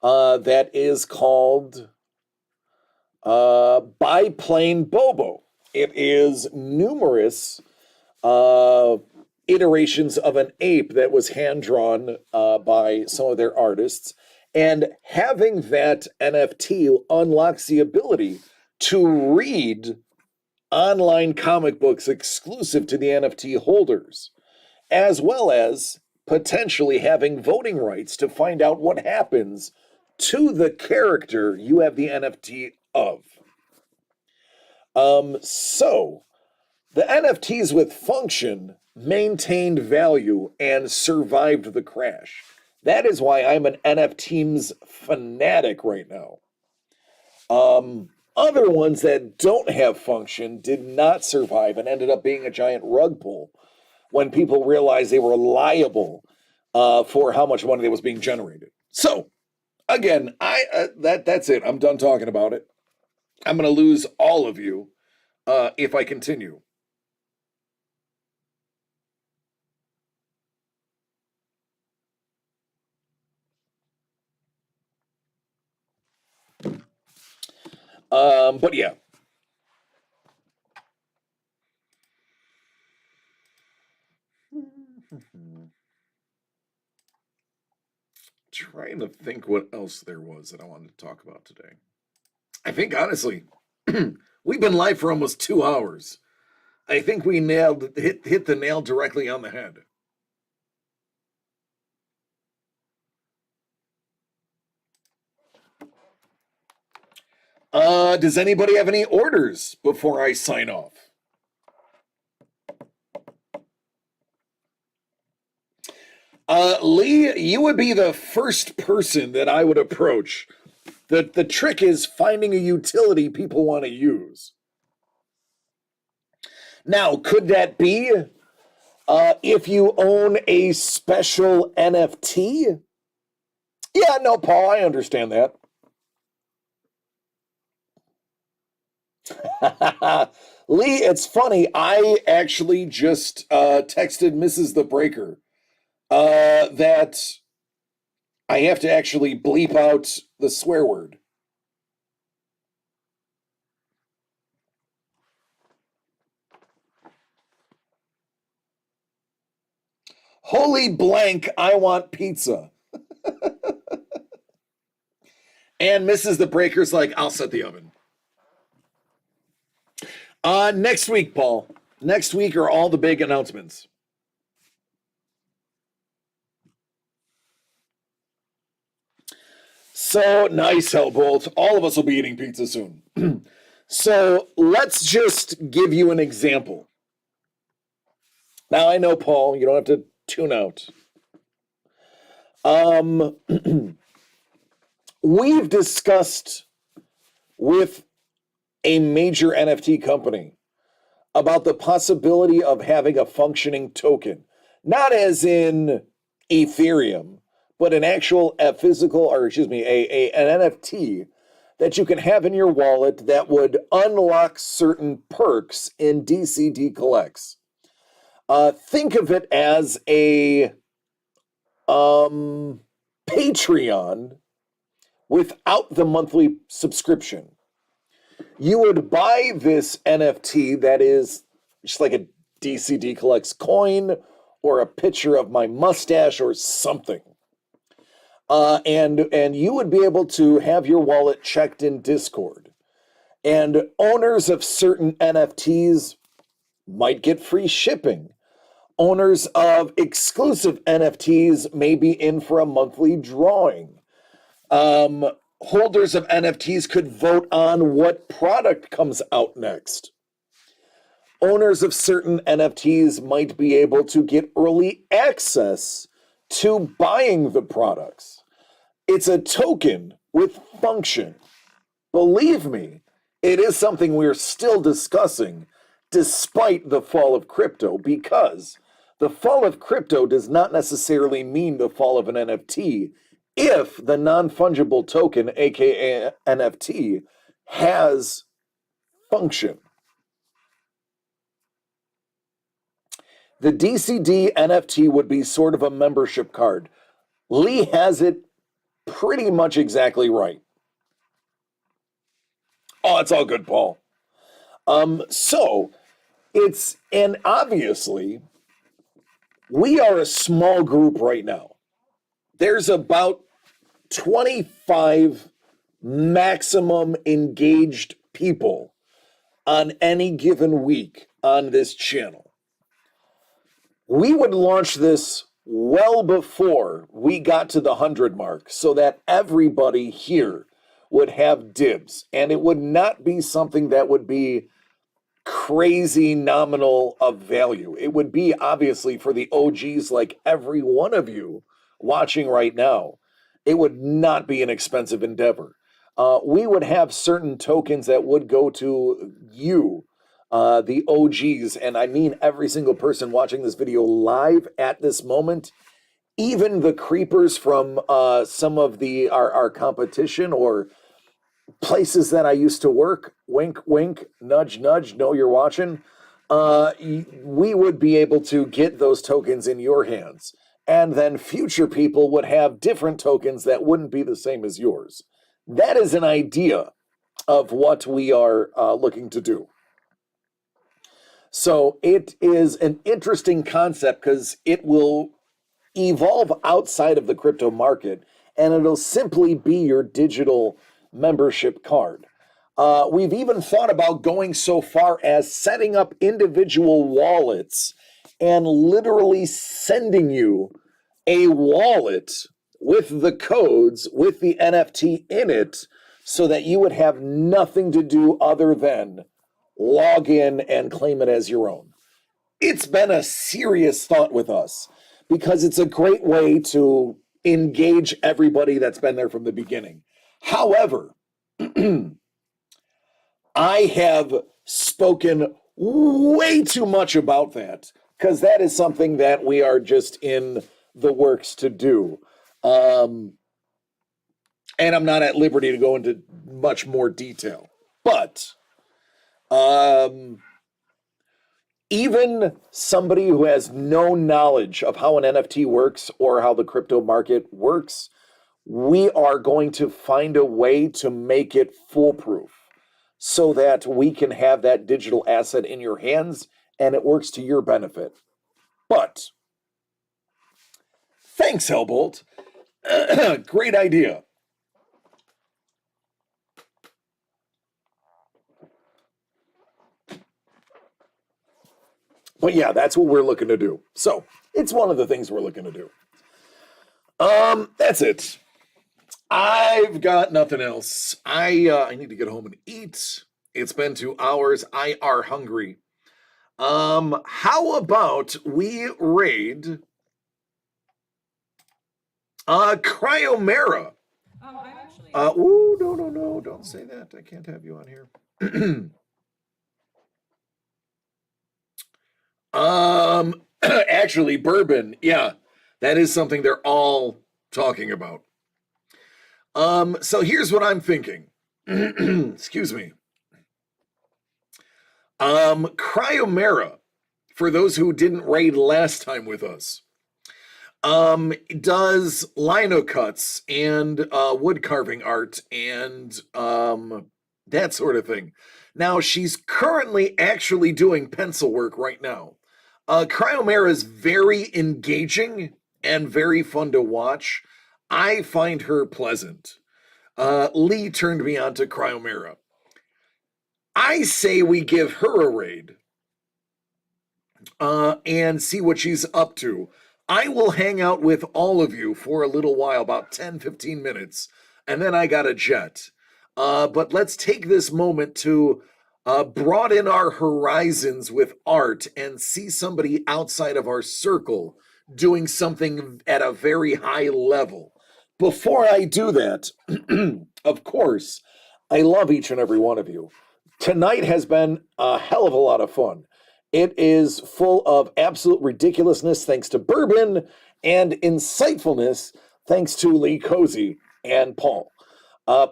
that is called Biplane Bobo. It is numerous iterations of an ape that was hand drawn by some of their artists. And having that NFT unlocks the ability to read online comic books exclusive to the NFT holders, as well as potentially having voting rights to find out what happens to the character you have the NFT of. So the NFTs with function maintained value and survived the crash. That is why I'm an NFTs fanatic right now. Other ones that don't have function did not survive and ended up being a giant rug pull when people realized they were liable for how much money that was being generated. So, again, that's it. I'm done talking about it. I'm going to lose all of you if I continue. But yeah. Trying to think what else there was that I wanted to talk about today. I think honestly, we've been live for almost 2 hours. I think we hit the nail directly on the head. Does anybody have any orders before I sign off? Lee, you would be the first person that I would approach. The trick is finding a utility people want to use. Now, could that be if you own a special NFT? Yeah, no, Paul, I understand that. Lee, it's funny. I actually just texted Mrs. the Breaker that I have to actually bleep out the swear word. Holy blank, I want pizza. And Mrs. the Breaker's like, I'll set the oven. Next week, Paul. Next week are all the big announcements. So nice, Hellbolt. All of us will be eating pizza soon. So let's just give you an example. Now I know, Paul, you don't have to tune out. We've discussed with a major NFT company about the possibility of having a functioning token, not as in Ethereum, but an actual physical, or excuse me, an NFT that you can have in your wallet that would unlock certain perks in DCD Collects. Think of it as a Patreon without the monthly subscription. You would buy this NFT that is just like a DCD Collects coin or a picture of my mustache or something. And you would be able to have your wallet checked in Discord. And owners of certain NFTs might get free shipping. Owners of exclusive NFTs may be in for a monthly drawing. Holders of NFTs could vote on what product comes out next. Owners of certain NFTs might be able to get early access to buying the products. It's a token with function. Believe me, it is something we're still discussing despite the fall of crypto, because the fall of crypto does not necessarily mean the fall of an NFT if the non-fungible token, aka NFT, has function. The DCD NFT would be sort of a membership card. Lee has it pretty much exactly right. Oh, it's all good, Paul. So and obviously, we are a small group right now. There's about 25 maximum engaged people on any given week on this channel. We would launch this well before we got to the 100 mark so that everybody here would have dibs, and it would not be something that would be crazy nominal of value. It would be obviously for the OGs like every one of you watching right now. It would not be an expensive endeavor. We would have certain tokens that would go to you, the OGs, and I mean every single person watching this video live at this moment, even the creepers from some of our competition or places that I used to work, wink, wink, nudge, nudge, know you're watching, we would be able to get those tokens in your hands. And then future people would have different tokens that wouldn't be the same as yours. That is an idea of what we are looking to do. So it is an interesting concept because it will evolve outside of the crypto market, and it'll simply be your digital membership card. We've even thought about going so far as setting up individual wallets and literally sending you a wallet with the codes, with the NFT in it, so that you would have nothing to do other than log in and claim it as your own. It's been a serious thought with us because it's a great way to engage everybody that's been there from the beginning. However, I have spoken way too much about that because that is something that we are just in the works to do. And I'm not at liberty to go into much more detail. But even somebody who has no knowledge of how an NFT works or how the crypto market works, we are going to find a way to make it foolproof so that we can have that digital asset in your hands and it works to your benefit. But thanks, Hellbolt. Great idea. But yeah, that's what we're looking to do. So it's one of the things we're looking to do. That's it. I've got nothing else. I need to get home and eat. It's been 2 hours. I are hungry. How about we raid Cryomera? I'm actually. No, don't say that. I can't have you on here. Actually, bourbon. Yeah, that is something they're all talking about. So here's what I'm thinking. Excuse me. Cryomera, for those who didn't raid last time with us, does lino cuts and wood carving art and that sort of thing. Now she's currently actually doing pencil work right now. Cryomera is very engaging and very fun to watch. I find her pleasant. Lee turned me on to Cryomera. I say we give her a raid and see what she's up to. I will hang out with all of you for a little while, about 10-15 minutes, and then I got a jet. But let's take this moment to broaden our horizons with art and see somebody outside of our circle doing something at a very high level. Before I do that, of course, I love each and every one of you. Tonight has been a hell of a lot of fun. It is full of absolute ridiculousness thanks to bourbon and insightfulness thanks to Lee Cozy and Paul.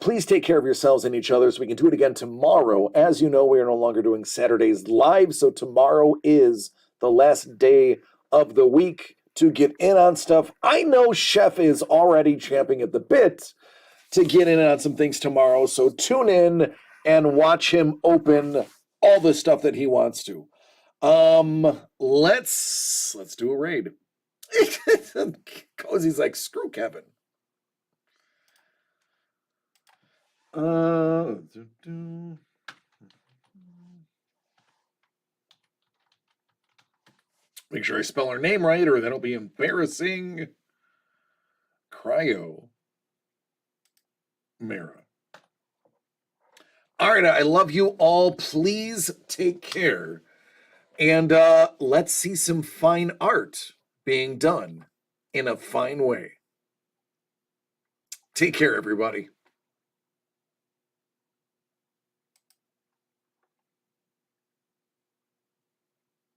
Please take care of yourselves and each other so we can do it again tomorrow. As you know, we are no longer doing Saturdays live, so tomorrow is the last day of the week to get in on stuff. I know Chef is already champing at the bit to get in on some things tomorrow, so tune in and watch him open all the stuff that he wants to. Let's do a raid. Cozy's like, screw Kevin. Make sure I spell her name right, or that'll be embarrassing. Cryo Mara. All right, I love you all. Please take care. And let's see some fine art being done in a fine way. Take care, everybody.